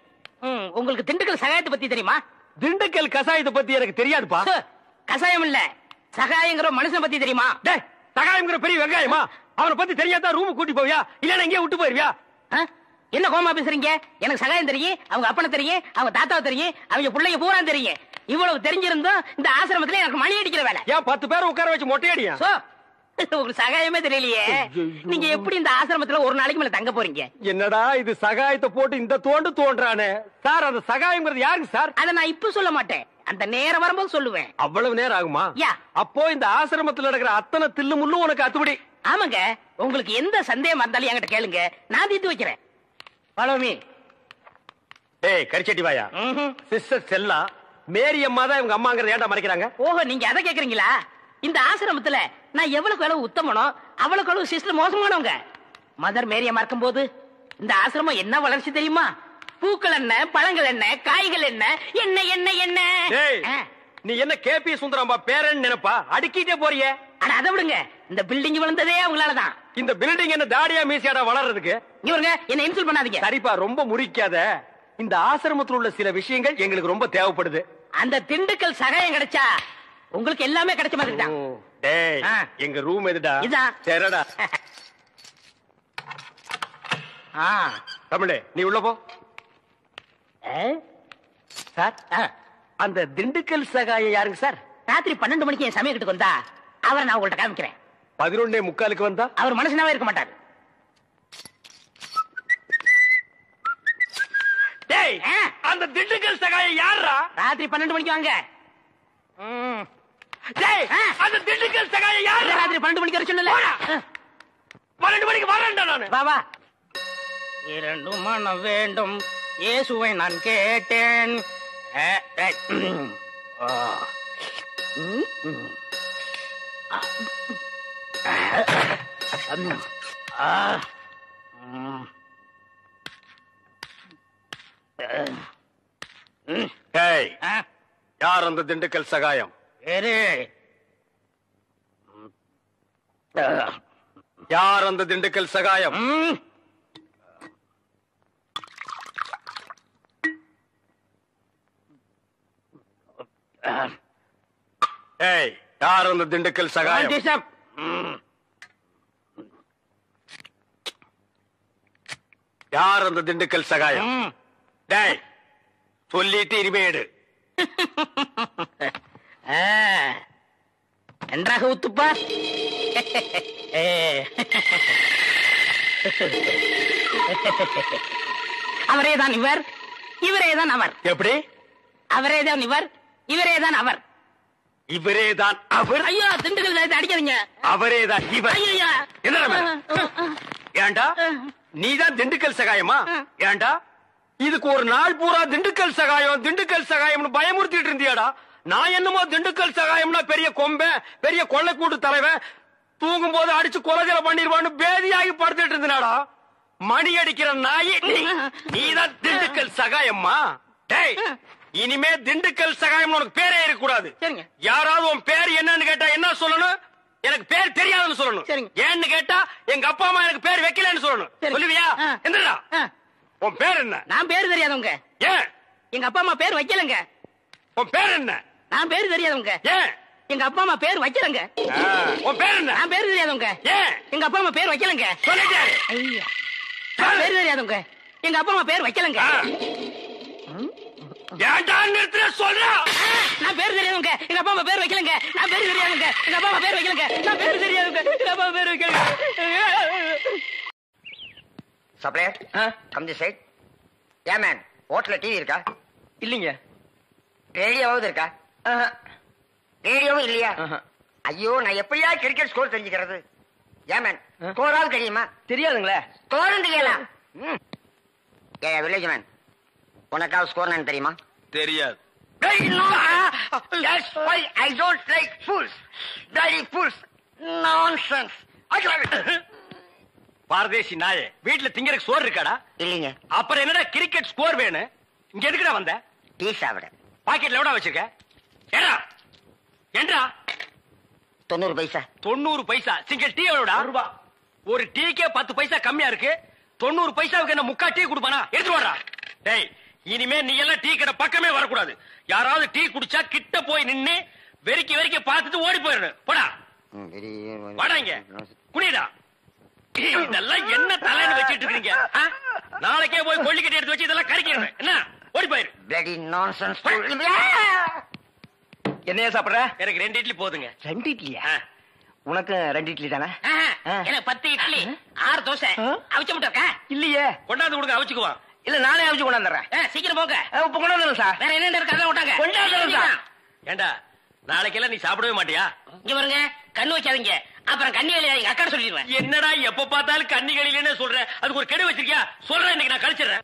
உங்களுக்கு திண்டுக்கல் சகாயத்தை பத்தி தெரியுமா? திண்டுக்கல் கசாயத்தை பத்தி எனக்கு தெரியாதுப்பா. கசாயம் இல்ல, சகாயங்கிற மனுஷனை பத்தி தெரியுமா? சகாயங்கிற பெரிய வெங்காயமா? அவனை பத்தி தெரியாதா ரூம் கூட்டி போவியா, இல்லன்னா எங்கேயே விட்டு போயிருவியா? என்ன கோமா பேசுறீங்க? எனக்கு சகாயம் தெரியும், அவங்க அப்பனை தெரியும், அவங்க தாத்தாவை தெரியும், அவங்க பிள்ளைங்க பூரா தெரியும். இவ்வளவு தெரிஞ்சிருந்தோம் இந்த ஆசிரமத்துல எனக்கு மணி அடிக்கிற வேலை. ஏன் 10 பேரை உட்கார வச்சு மொட்டையடியா? உங்களுக்கு சகாயமே தெரியலையே. நீங்க எப்படி இந்த ஆசிரமத்துல ஒரு நாளைக்கு மேல தங்க போறீங்க? என்னடா இது சகாயத்தை போட்டு இந்த தோன்றானே சார். அந்த சகாயம்ங்கிறது யாருக்கு சார்? அதை நான் இப்ப சொல்ல மாட்டேன், அந்த நேரம் வரும்போது சொல்லுவேன். அவ்வளவு நேரம் ஆகுமா? யா. அப்போ இந்த ஆசிரமத்துல நடக்கிற அத்தனை தில்லு முள்ளும் உனக்கு அத்துபடி? ஆமாங்க. உங்களுக்கு எந்த சந்தேகம் இருந்தாலும் என்கிட்ட கேளுங்க, நான் தீர்த்து வைக்கிறேன். Follow me. ஏய் கரிச்சட்டி வாயா. சிஸ்டர் செல்லா மேரி அம்மா தான் இவங்க அம்மாங்கறத ஏன்டா மறைக்கிறாங்க? ஓஹோ, நீங்க அத கேக்குறீங்களா? இந்த ஆசிரமத்துல நான் எவ்வளவு உத்தமனோ அவ்வளவு சிஸ்டர் மோசமானவங்க. மதர் மேரி அம்மா இருக்கும்போது இந்த ஆசிரமம் என்ன வளர்ச்சி தெரியுமா? பூக்கள் என்ன, பழங்கள் என்ன, காய்கள் என்ன, என்ன என்ன என்ன. நீ என்ன கேபி சுந்தரம்பா பேரன் நினைப்பா? அடுக்கிட்டே போறியே. அதை விடுங்க, இந்த பில்டிங் விழுந்ததே அவங்களாலதான். இந்த பில்டிங் என்ன தாடியா மீசியாடா வளர்றதுக்கு? இவருங்க என்ன இன்சல்ட் பண்ணாதீங்க. சரிப்பா, ரொம்ப முறிக்காத. இந்த ஆசிரமத்தில் உள்ள சில விஷயங்கள் எங்களுக்கு ரொம்ப தேவைப்படுது. அந்த திண்டுக்கல் சகாயம் கிடைச்சா உங்களுக்கு எல்லாமே கிடைச்ச மாதிரி தான். டேய், எங்க ரூம் எதுடா? இதான். சரிடா. தமிழே நீ உள்ள போ. சார், அந்த திண்டுக்கல் சகாயம் யாருங்க சார்? ராத்திரி 12 மணிக்கு என் சமயத்துக்கு வந்தா அவரை நான் உங்கள்ட்ட காமிக்கிறேன். 11:45 வந்தா அவர் மனுஷனாவே இருக்க மாட்டார். டேய், அந்த திண்டுக்கல் சகாயம் யாரா? ராத்திரி 12 மணிக்கு வாங்க. டேய், அந்த திண்டுக்கல் சகாயம் யாரா? ராத்திரி 12 மணிக்கு வர சொன்னல. 12 மணிக்கு வரேன்டா நானு. வா வா. 2 மனம் வேண்டும் இயேசுவை நான் கேட்டேன். யார் அந்த திண்டுக்கல் சகாயம்? யார் அந்த திண்டுக்கல் சகாயம்? யார் அந்த திண்டுக்கல் சகாயம்? யார் அந்த திண்டுக்கல் சகாயம்? டேய், சொல்லிட்டு இனிமேடு நன்றாக ஊத்துப்பா. அவரேதான் இவர், இவரேதான் அவர். எப்படி? அவரேதான் இவர், இவரேதான் அவர். இவரேதான் அவர்? ஐயோ, திண்டுக்கல் அடிக்காதீங்க. அவரேதான் இவர். ஐயா, என்ன? ஏண்டா நீதான் திண்டுக்கல் சகாயமா? ஏண்டா இதுக்கு ஒரு நாள் பூரா திண்டுக்கல் சகாயம் திண்டுக்கல் சகாயம்னு பயமுறுத்திட்டு இருந்தியாடா? நான் என்னமோ திண்டுக்கல் சகாயம்னா பெரிய கொம்பன், பெரிய கொள்ளைக்கூட்டு தலைவன், தூங்கும் போது அடிச்சு கொலைகளை பண்ணிடுவான்னு பேதியாகி படுத்துட்டு இருந்தாடா. மணி அடிக்கிற நாய் நீதான் திண்டுக்கல் சகாயம்மா? டேய், இனிமே திண்டுக்கல் சகாயம் உனக்கு பேரே இருக்க கூடாது. யாராவது உன் பேர் என்னன்னு கேட்டா என்ன சொல்லணும்? எனக்கு பேர் தெரியாதுன்னு சொல்லணும். ஏன்னு கேட்டா எங்க அப்பா அம்மா எனக்கு பேர் வைக்கலன்னு சொல்லணும். சொல்லுவியா? என்னடா உன் பேர் என்ன? நான் பேர் தெரியாதவங்க. ஏன்? எங்க அப்பா அம்மா பேர் வைக்கலங்க. உன் பேர் என்ன? நான் பேர் தெரியாதவங்க. ஏன்? எங்க அப்பா அம்மா பேர் வைக்கலங்க. உன் பேர் என்ன? நான் பேர் தெரியாதவங்க. ஏன்? எங்க அப்பா அம்மா பேர் வைக்கலங்க. சொல்லிட்டாரு. ஐயா, நான் பேர் தெரியாதவங்க. எங்க அப்பா அம்மா பேர் வைக்கலங்க. ஏன்டா நிறுத்துற சொல்றா? நான் பேர் தெரியாதவங்க. எங்க அப்பா அம்மா பேர் வைக்கலங்க. நான் பேர் தெரியாதவங்க. எங்க அப்பா அம்மா பேர் வைக்கலங்க. நான் பேர் தெரியாதவங்க. எங்க அப்பா அம்மா பேர் வைக்கலங்க. Supplier, come this side. ஏன் மேன், ஹோட்டல்ல டிவி இருக்கா? இல்லீங்க. ரேடியோவாவது இருக்கா? ரேடியோவும் இல்லையா? ஐயோ, நான் எப்படியா கிரிக்கெட் ஸ்கோர் தெரிஞ்சுக்கிறது? ஏன் மேன், ஸ்கோராவது தெரியுமா? தெரியாதுங்களே. ஸ்கோரும் தெரியலாம். வில்லேஜ் மேன், உனக்காவது ஸ்கோர் என்னன்னு தெரியுமா? தெரியாது. That's why I don't like fools. Bloody fools. Nonsense. பாரதேசி நாயே, வீட்டுல திங்கறதுக்கு சோறு இருக்காடா? இல்லைங்க. அப்புறம் என்னடா கிரிக்கெட் ஸ்கோர் வேணும்? இங்க எதுக்குடா வந்த? டீ சாப்பிட. பாக்கெட்ல எவ்வளவு வச்சிருக்க? ஏண்டா 90 பைசா. 90 பைசா. Single tea எவ்வளவுடா? ரூபாய். ஒரு டீக்கே 10 பைசா கம்மியா இருக்கு. 90 பைசாவுக்கு என்ன முக்கா டீ குடுப்பானா? எடுத்து வாடா. டேய், இனிமே நீ எல்லாம் டீ கடை பக்கமே வரக்கூடாது. யாராவது டீ குடிச்சா கிட்ட போய் நின்னு வெறிக்க பார்த்துட்டு ஓடி போயிடணும். போடா வாடா, இங்க குடிடா. இதெல்லாம் என்ன தலைன்னு வச்சிட்டு இருக்கீங்க? நாளைக்கே போய் கொள்ளிக்கட்டி எடுத்து வச்சு இதெல்லாம் கறிக்கிறேன். என்ன ஓடி போயிரு. Bloody nonsense. என்னையா சாப்பிடுற? எனக்கு 2 இட்லி போதுங்க. 2 இட்லியா? உனக்கு 2 இட்லி தானே? எனக்கு 10 இட்லி 6 தோசை. அவிச்ச முட்டை இருக்கா? இல்லையே. கொண்டாந்து கொடுங்க, அவிச்சுக்குவான். இல்ல நானே அவிச்சு கொண்டாந்துறேன். சீக்கிரம் போங்க. இப்ப கொண்டாந்துறேன் சார். வேற என்ன இருக்கு அதான் விட்டாங்க. கொண்டாந்துறேன் சார். ஏண்டா நாளைக்கெல்லாம் நீ சாப்பிடவே மாட்டியா? இங்க பாருங்க, கண்ணு வைக்காதீங்க, அப்புறம் கண்ணி எழுதாதீங்க. அக்கா சொல்லிடுவேன். என்னடா எப்ப பார்த்தாலும் கன்னிகளிலே சொல்றேன். அதுக்கு ஒரு கெடு வச்சிருக்கியா? சொல்றேன், இன்னைக்கு நான் கழிச்சிடுறேன்.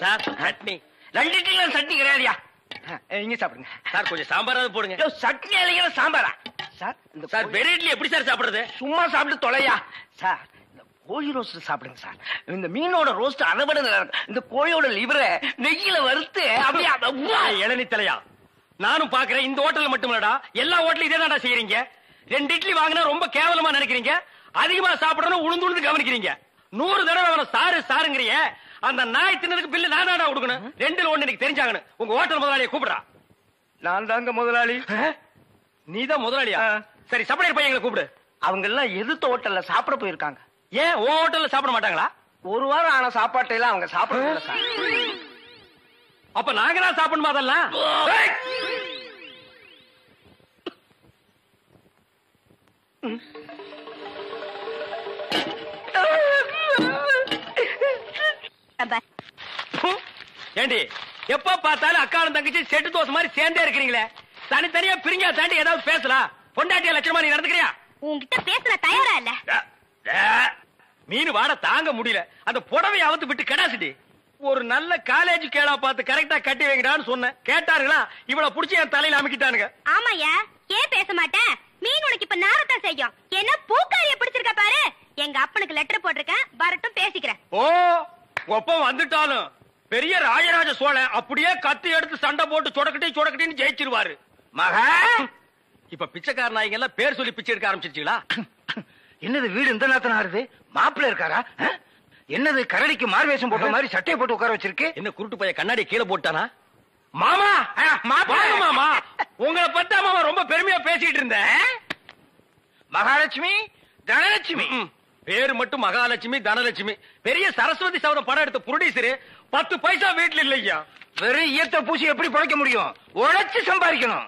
சார் சட்னி. 2 இட்லி சட்னி கிடையாதுயா. இங்க சாப்பிடுங்க சார். கொஞ்சம் சாம்பாராவது போடுங்க. சட்னி இல்லைங்க, சாம்பாரா சார்? இந்த சார் வெறும் இட்லி எப்படி சார் சாப்பிடுறது? சும்மா சாப்பிட்டு தொலையா சார். இந்த கோழி ரோஸ்ட் சாப்பிடுங்க சார். இந்த மீனோட ரோஸ்ட் அரைபட இந்த கோழியோட லிவரை நெய்யில வறுத்து அப்படியே. இளநீ தலையா, நானும் பாக்குறேன். இந்த ஹோட்டல்ல மட்டும் இல்லடா, எல்லா ஹோட்டலும் இதே தான்டா செய்யறீங்க. 2 இட்லி வாங்கினா ரொம்ப கேவலமா நினைக்கிறீங்க. அதிகமா சாப்பிடணும் உளுந்து கவனிக்கிறீங்க. 100 தடவை அவனை சாரு சாருங்கிறிய. அந்த நாய் தின்னதுக்கு பில்லு நான் தான்டா கொடுக்கணும். 2ல 1 எனக்கு தெரிஞ்சாங்கன்னு. உங்க ஹோட்டல் முதலாளியை கூப்பிடுறா. நான் தாங்க முதலாளி. நீதான் முதலாளியா? சரி, சப்ளையர் பையங்களை கூப்பிடு. அவங்க எல்லாம் எதிர்த்த ஹோட்டல்ல சாப்பிட போயிருக்காங்க. ஏன் உன் ஹோட்டல்ல சாப்பிட மாட்டாங்களா? 1 வாரம் ஆன சாப்பாட்டை எல்லாம் அவங்க சாப்பிட சார். அப்ப நாங்க தான் சாப்பிடணுமா அதெல்லாம்? ஏண்டி எப்ப பார்த்தாலும் அக்காலும் தங்கச்சி செட்டு தோசை மாதிரி சேர்ந்தே இருக்கிறீங்களே. தனித்தனியா பிரிஞ்சா தாண்டி ஏதாவது பேசலாம். பொண்டாட்டியா லட்சணமா நீ நடந்துக்கிறியா? உன்கிட்ட பேசுற தயாரா இல்ல. மீன் வாட தாங்க முடியல. அந்த புடவை அவுத்து விட்டு கடாசிட்டி. ஒரு நல்ல காலேஜ் கேளா பார்த்து கரெக்டா கட்டி வைங்கடான்னு சொன்னேன். கேட்டாருங்களா? இவ்வளவு புடிச்சு என் தலையில அமைக்கிட்டானுங்க. ஆமாயா, ஏன் பேச மாட்டேன்? மீன் உனக்கு இப்ப நாரத்தான் செய்யும். என்ன பூக்காரிய பிடிச்சிருக்க பாரு. எங்க அப்பனுக்கு லெட்டர் போட்டிருக்கேன், வரட்டும் பேசிக்கிறேன். ஓ, ஒப்பம் வந்துட்டாலும் பெரிய ராஜராஜ சோழன் அப்படியே கத்தி எடுத்து சண்டை போட்டு சொடக்கட்டின்னு ஜெயிச்சிருவாரு. மகா, இப்ப பிச்சைக்கார நாய்ங்க எல்லாம் பேர் சொல்லி பிச்சை எடுக்க ஆரம்பிச்சிருச்சீங்களா? என்னது வீடு இந்த நேரத்துல ஆறுது? மாப்பிள்ள இருக்காரா? என்னது கரடிக்கு மார்வேஷம் போட்ட மாதிரி சட்டையை போட்டு உட்கார வச்சிருக்கு? என்ன குருட்டு பைய கண்ணாடி கீழே போட்டானா? மாமா வாங்க மாமா, உங்களை பத்தா மாமா ரொம்ப பெருமையா பேசிட்டு இருந்தேன். மகாலட்சுமி தனலட்சுமி. பேரு மட்டும் மகாலட்சுமி தனலட்சுமி. பெரிய சரஸ்வதி சபதம் படம் எடுத்த புரொடியூசரு 10 பைசா வீட்டுல இல்லையா. வெறும் ஈயத்தை பூசி எப்படி பிழைக்க முடியும்? உழைச்சு சம்பாதிக்கணும்.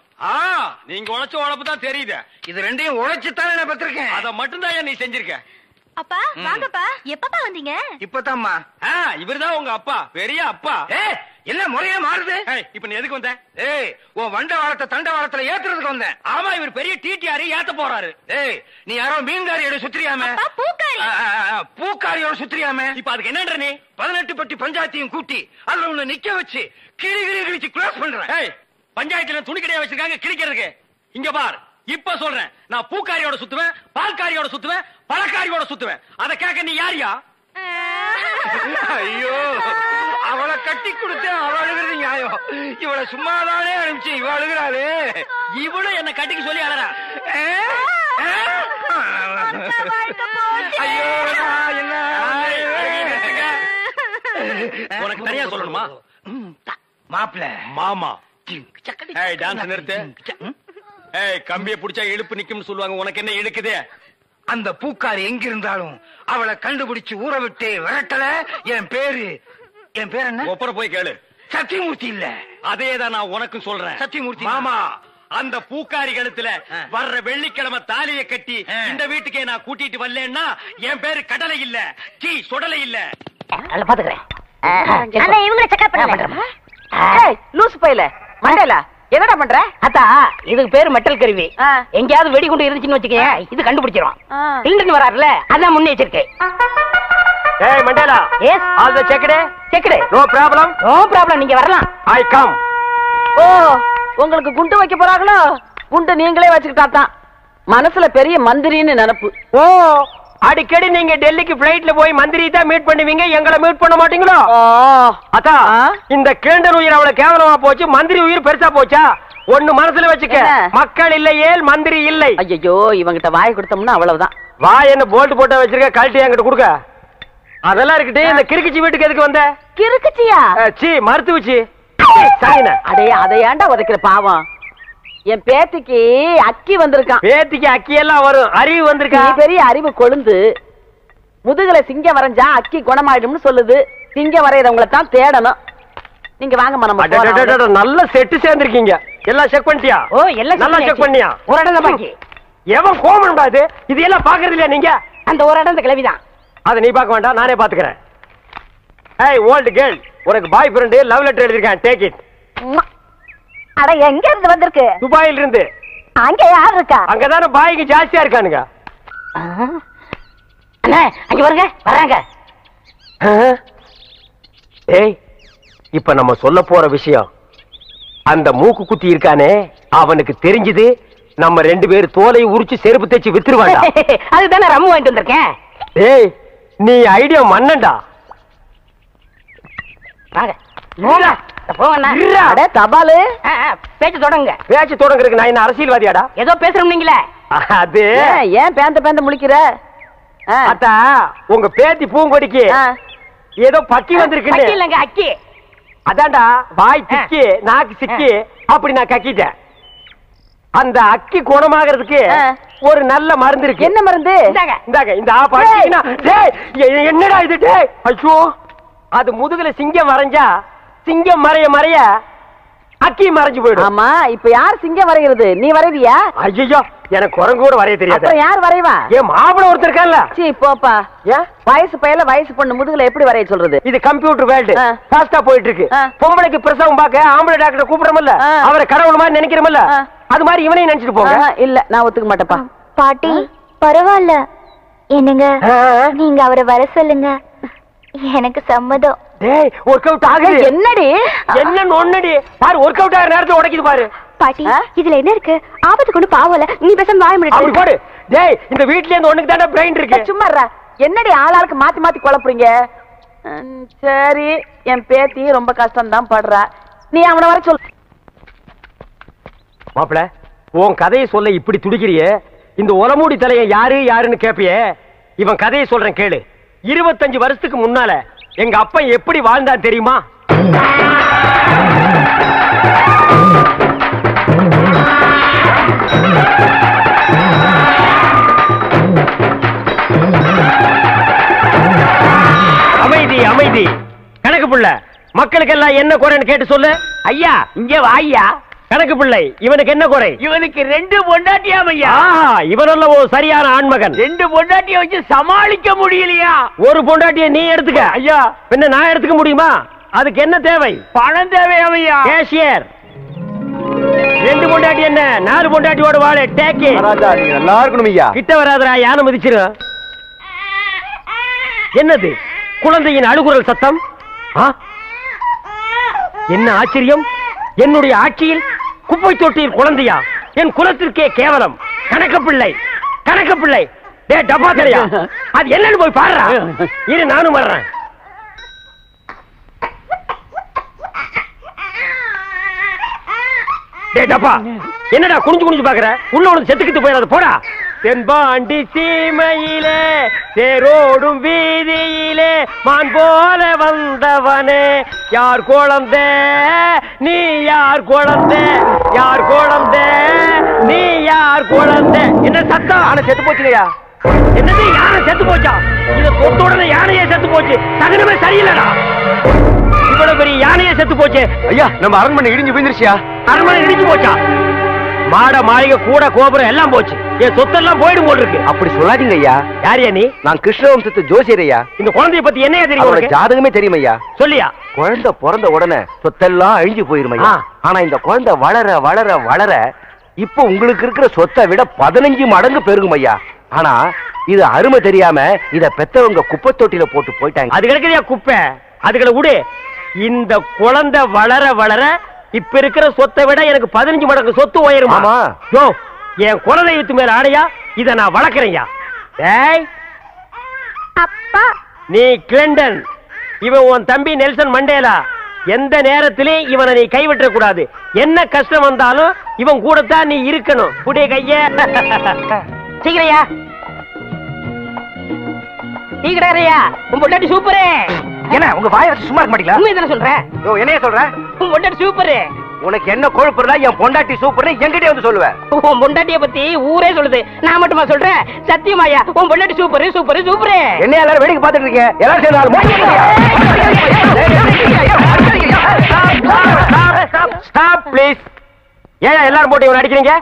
நீங்க உழைச்ச உழைப்பு தான் தெரியுது. இது 2யும் உழைச்சுத்தானே நான் பெற்றிருக்கேன். அத மட்டும் தான் நீ செஞ்சிருக்க. அப்பா வாங்கப்பா. எப்பப்பா வந்தீங்க? இப்பதாம்மா. இவர்தான் உங்க அப்பா, பெரிய அப்பா. என்ன முறையே மாறுது? இப்ப நீ எதுக்கு வந்த? உன் வண்ட வாரத்தை தண்ட வாரத்துல ஏத்துறதுக்கு வந்தேன். ஆமா, இவர் பெரிய டிடிஆர் ஏத்த போறாரு. நீ யாரோ மீன்காரியோட சுத்திரியாம? பூக்காரி. பூக்காரியோட சுத்திரியாம? இப்ப அதுக்கு என்னன்ற நீ? 18 பட்டி பஞ்சாயத்தையும் கூட்டி அதுல உன்னை நிக்க வச்சு கிளி கிழிச்சு க்ளோஸ் பண்றேன். பஞ்சாயத்துல துணி கடையா வச்சிருக்காங்க கிழிக்கிறதுக்கு. இங்க பார், இப்ப சொல்றேன், நான் பூக்காரியோட சுத்துவேன், பால்காரியோட சுத்துவேன், பழக்காரியோட சுத்துவேன். அத கேட்க நீ யாரியா? ஐயோ, அவளை கட்டி கொடுத்து அவ அழுகிறது நியாயம். இவளை சும்மாதானே அனுப்பிச்சு இவ அழுகிறாளே. இவளும் என்ன கட்டிக்கு சொல்லி அழறா. ஐயோ, என்ன உனக்கு தனியா சொல்லணுமா? மாப்பிள்ள மாமா டான்ஸ் நிறுத்து. கம்பிய புடிச்சா இழுப்பு நிக்கும்னு சொல்லுவாங்க. உனக்கு என்ன இழுக்குது? அந்த பூக்காரி எங்க இருந்தாலும் அவளை கண்டுபிடிச்சு ஊற விட்டு விரட்டல. என் பேர் என்ன? ஒப்பர போய் கேளு. சத்தியமூர்த்தி இல்ல. அதேதான் நான் உனக்கும் சொல்றேன். சத்தியமூர்த்தி மாமா, அந்த பூக்காரி கழுத்துல வர்ற வெள்ளிக்கிழமை தாலியை கட்டி இந்த வீட்டுக்கே நான் கூட்டிட்டு வரலன்னா என் பேரு கடலை இல்ல, டீ சொடலை இல்ல. பாத்துக்கிறேன். இவங்களை செக்அப் பண்ண லூசு பையில மண்டல என்னடா பண்ற? அத்தா, இதுக்கு பேரு மெட்டல் கருவி. எங்கயாவது வெடிகுண்டு இருந்துச்சுன்னு வச்சுக்கேன், இது கண்டுபிடிச்சிரும். சிலிண்டர் வராருல, அதான் முன்னெச்சரிக்கை. ஏய் Mandela, yes, all the checked. Checked. No problem. No problem, நீங்க வரலாம். I come. ஓ, உங்களுக்கு குண்டு வைக்க போறாங்களோ? குண்டு நீங்களே வச்சுக்கிட்டாதான். மனசுல பெரிய மந்திரின்னு நினைப்பு. ஓ, அடிக்கடி நீங்க டெல்லிக்கு பிளைட்ல போய் மந்திரி தான் மீட் பண்ணுவீங்க, எங்களை மீட் பண்ண மாட்டீங்களோ? அத்தா, இந்த கேண்டர் உயிர் அவ்வளவு கேவலமா போச்சு, மந்திரி உயிர் பெருசா போச்சா? ஒண்ணு மனசுல வச்சுக்க, மக்கள் இல்லையே மந்திரி இல்லை. ஐயோ, இவங்கிட்ட வாய் கொடுத்தோம்னா அவ்வளவுதான். வாய் என்ன போல்ட் போட்டா வச்சிருக்க, கழட்டி என்கிட்ட கொடுக்க. அதெல்லாம் இருக்கட்டு, இந்த கிறுக்குச்சி வீட்டுக்கு எதுக்கு வந்த? கிறுக்குச்சியா? சி, மருத்துவச்சி. அடே, அதை ஏன்டா உதைக்கிற பாவம்? என் பேத்திக்கு அக்கி வந்திருக்கான். பேத்திக்கு அக்கி எல்லாம் வரும், அறிவு வந்திருக்கா? பெரிய அறிவு கொழுந்து. முதுகுல சிங்கம் வரைஞ்சா அக்கி குணமாயிடும்னு சொல்லுது. சிங்கம் வரையறவங்களை தான் தேடணும். நீங்க வாங்க நம்ம. நல்ல செட்டு சேர்ந்திருக்கீங்க. எல்லாம் செக் பண்ணிட்டியா? ஓ, எல்லாம் நல்லா செக் பண்ணியா? ஒரு இடம் தான் பாக்கி. எவன் கோமன் பாது? இது எல்லாம் பாக்குறது இல்லையா நீங்க? அந்த ஒரு இடம் கிளவிதான். அதை நீ பார்க்க வேண்டாம், நானே பாத்துக்கிறேன். ஏய் ஓல்ட் கேர்ள், உனக்கு பாய் ஃப்ரெண்ட் லவ் லெட்டர் எழுதிருக்கேன், டேக் இட். அட, எங்க இருந்து வந்திருக்கு? துபாயில இருந்து. அங்க யார் இருக்கா? அங்கதானே பாய்க்கு ஜாஸ்தியா இருக்கானுங்க. அண்ணா, அங்க வருங்க, வராங்க. ஏய், இப்ப நம்ம சொல்ல போற விஷயம், அந்த மூக்கு குத்தி இருக்கானே, அவனுக்கு தெரிஞ்சது நம்ம 2 பேர் தோலை உரிச்சு செருப்பு தேய்ச்சி வித்துருவாங்க. அதுதானே ரம்மு வாங்கிட்டு வந்திருக்கேன். ஏய், நீ ஐடியா மன்னண்டா. வாங்க தபாலு பேச்சு தொடங்க. பேச்சு தொடங்குறதுக்கு நான் என்ன அரசியல்வாதியாடா? ஏதோ பேசுறோம் நீங்களே. அது ஏன் பேந்த முழிக்கிற? அத்தா, உங்க பேத்தி பூங்கொடிக்கு ஏதோ பக்கி வந்திருக்கு இல்லங்க, அக்கி. அதான்டா, வாய் திக்கி நாக்கு சிக்கி அப்படி நான் கக்கிட்டேன். அந்த அக்கி குணமாகிறதுக்கு ஒரு நல்ல மருந்து இருக்கு. என்ன மருந்து? இந்தாங்க, இந்த ஆப் என்னடா இது? ஐயோ, அது முதுகுல சிங்கம் வரைஞ்சா சிங்கம் மறைய அக்கி மறைஞ்சு போயிடும். ஆமா, இப்ப யார் சிங்கம் வரைகிறது? நீ வரைவியா? ஐயோ, எனக்கு குரங்கு கூட வரைய தெரியாது. அப்புறம் யார் வரைவா? ஏன் மாப்பிள ஒருத்தர் இருக்கான்ல? சீ, போப்பா. வயசு பையல வயசு பொண்ணு முதுகுல எப்படி வரைய சொல்றது? இது கம்ப்யூட்டர் வேர்ல்டு, ஃபாஸ்டா போயிட்டு இருக்கு. பொம்பளைக்கு பிரசவம் பார்க்க ஆம்பளை டாக்டர் கூப்பிடுறோம்ல, அவரை கடவுள் மாதிரி நினைக்கிறோம்ல, அது மாதிரி இவனையும் நினைச்சிட்டு போங்க. இல்ல, நான் ஒத்துக்க மாட்டேப்பா. பாட்டி, பரவாயில்ல. என்னங்க, நீங்க அவரை வர சொல்லுங்க, எனக்கு சம்மதம். டேய், வொர்க் அவுட் ஆகுது. என்னடி என்ன நொன்னடி பாரு, வொர்க் அவுட் ஆகுற நேரத்துல உடைக்குது பாரு. பாட்டி, இதுல என்ன இருக்கு? ஆபத்து கொண்டு பாவல, நீ பேசாம வாய முடியாது. அப்படி போடு. டேய், இந்த வீட்ல இருந்து ஒண்ணுக்கு தான பிரைன் இருக்கு. சும்மா என்னடி ஆளாளுக்கு மாத்தி மாத்தி குழப்புறீங்க? சரி, என் பேத்தி ரொம்ப கஷ்டம் தான் படுறா. நீ அவனை வர சொல்லு. மாப்பிள, உன் கதையை சொல்ல இப்படி துடிக்கிறியே, இந்த ஒலமூடி தலைய யாருன்னு கேப்பியே, இவன் கதையை சொல்றேன் கேளு. 25 வருஷத்துக்கு முன்னால எங்க அப்பா எப்படி வாழ்ந்தான் தெரியுமா? அமைதி அமைதி. கணக்கு புள்ள, மக்களுக்கெல்லாம் என்ன குறைன்னு கேட்டு சொல்லு. ஐயா, இங்க வாய்யா. கணக்கு பிள்ளை, இவனுக்கு என்ன குறை? இவனுக்கு 2 பொண்டாட்டியாம் ஐயா. இவனல்ல ஒரு சரியான ஆண்மகன். 2 பொண்டாட்டிய வச்சு சமாளிக்க முடியலையா? ஒரு பொண்டாட்டிய நீ எடுத்துக்க. ஐயா, பின்ன நான் எடுத்துக்க முடியுமா? அதுக்கு என்ன தேவை? பணம் தேவையாம் ஐயா. கேஷியர். 2 பொண்டாட்டி என்ன, 4 பொண்டாட்டியோட வாழ. டேக்கே ராஜா, நீங்க நல்லா இருக்கணும் ஐயா. கிட்ட வராதரா, யானை மிதிச்சிரு. என்னது குழந்தையின் அழுகுரல் சத்தம்? என்ன ஆச்சரியம், என்னுடைய ஆட்சியில் குப்பை தொட்டியில் குழந்தையா? என் குலத்திற்கே கேவலம். கணக்கு பிள்ளை, கணக்கு பிள்ளை. டே டப்பா தெரியா, அது என்னன்னு போய் பாடுறா. இரு, நானும் வர்றேன். டே டப்பா, என்னடா குனிஞ்சு பாக்குற? உள்ள ஒண்ணு செத்துக்கிட்டு போயிடாது, போடா. தென்பாண்டி சீமையிலே தேரோடும் வீதியிலே மான் போல வந்தவனே, யார் குழந்தை நீ, யார் குழந்தை, யார் குழந்தை நீ, யார் குழந்தை? என்ன சத்தம்? யானை செத்து போச்சுலையா? என்னது யானை செத்து போச்சா? இத தொட்ட உடனே யானையே செத்து போச்சு. சகனமே சரியில்லடா. இவ்வளவு பெரிய யானையே செத்து போச்சு. ஐயா, நம்ம அரண்மனை இடிஞ்சு போயிருச்சியா? அரண்மனை இடிஞ்சு போச்சா? மாட மாளிகை கூட கோபுரம் எல்லாம் போச்சு. என் சொத்தெல்லாம் போயிடும் போல் இருக்கு. அப்படி சொல்லாதீங்க ஐயா. யாரியா நீ? நான் கிருஷ்ணவம்சத்து ஜோசியர் ஐயா. இந்த குழந்தைய பத்தி என்ன தெரியும்? அவரோட ஜாதகமே தெரியும் ஐயா. சொல்லியா? குழந்தை பிறந்த உடனே சொத்தெல்லாம் அழிஞ்சு போயிரும் ஐயா. ஆனா இந்த குழந்தை வளர வளர வளர இப்ப உங்களுக்கு இருக்கிற சொத்தை விட 15 மடங்கு பெருகும் ஐயா. ஆனா இது அருமை தெரியாம இத பெத்தவங்க குப்பை தொட்டில போட்டு போயிட்டாங்க. அது கிடைக்குதியா குப்பை? அதுகளை விடு. இந்த குழந்தை வளர வளர இப்ப இருக்கிற சொத்தை விட எனக்கு 15 மடங்கு சொத்து உயருமா? ஆமா. யோ, என் குலதெய்வத்து மேல ஆடையா இத நான் வளர்க்கறேன்யா. டேய் அப்பா நீ கிளின்டன், இவன் உன் தம்பி நெல்சன் மண்டேலா. எந்த நேரத்திலும் இவனை நீ கைவிட்ட கூடாது. என்ன கஷ்டம் வந்தாலும் இவன் கூடத்தான் நீ இருக்கணும். புடிய கைய சீக்கிரையா டீ கடையா. உன் பொண்டாட்டி சூப்பரு. என்ன உங்க வாயை வச்சு சும்மா இருக்க மாட்டீங்களா? உண்மை தானே சொல்றேன். யோ, என்னைய சொல்ற? உன் பொண்டாட்டி சூப்பரு. உனக்கு என்ன கொழுப்புறதா? என் பொண்டாட்டி சூப்பர்னு என்கிட்டே வந்து சொல்லுவேன். உன் பொண்டாட்டிய பத்தி ஊரே சொல்லுது, நான் மட்டுமா சொல்றேன்? சத்தியமாயா உன் பொண்டாட்டி சூப்பரு சூப்பரு சூப்பரு. என்ன எல்லாரும் வேடிக்கை பார்த்துட்டு இருக்கீங்க? எல்லாரும் ப்ளீஸ். ஏன் எல்லாரும் போட்டு இவனை அடிக்கிறீங்க?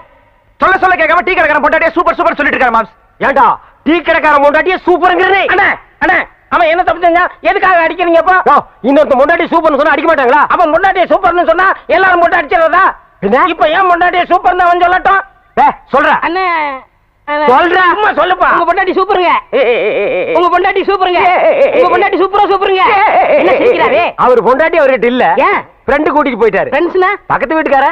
சொல்ல சொல்ல கேட்காம டீ கடைக்காரன் பொண்டாட்டியே சூப்பர் சூப்பர் சொல்லிட்டு இருக்காரு மாம்ஸ். ஏண்டா டீ கடைக்காரன் முண்டாட்டியே சூப்பர்ங்கிறதே? அண்ணா அண்ணா அவன் என்ன தப்பு செஞ்சா? எதுக்காக அடிக்கிறீங்க? அப்போ இன்னொருத்த முண்டாட்டி சூப்பர்னு சொன்னா அடிக்க மாட்டாங்களா? அவன் பொண்டாட்டிய சூப்பர்னு சொன்னா எல்லாரும் போட்டு அடிச்சிடறதா? இப்ப ஏன் பொண்டாட்டிய சூப்பர் தான் சொல்லட்டும். சொல்ற அண்ணே சொல்ற அம்மா சொல்லுப்பா. உங்க பொண்டாட்டி சூப்பருங்க. உங்க பொண்டாட்டி சூப்பருங்க. உங்க பொண்டாட்டி சூப்பரா சூப்பருங்க. என்ன சிரிக்கிறாரே? அவர் பொண்டாட்டி அவர்கிட்ட இல்ல. ஏன்? ஃப்ரெண்ட் கூட்டிட்டு போயிட்டாரு. ஃப்ரெண்ட்ஸ்னா பக்கத்து வீட்டுக்கார.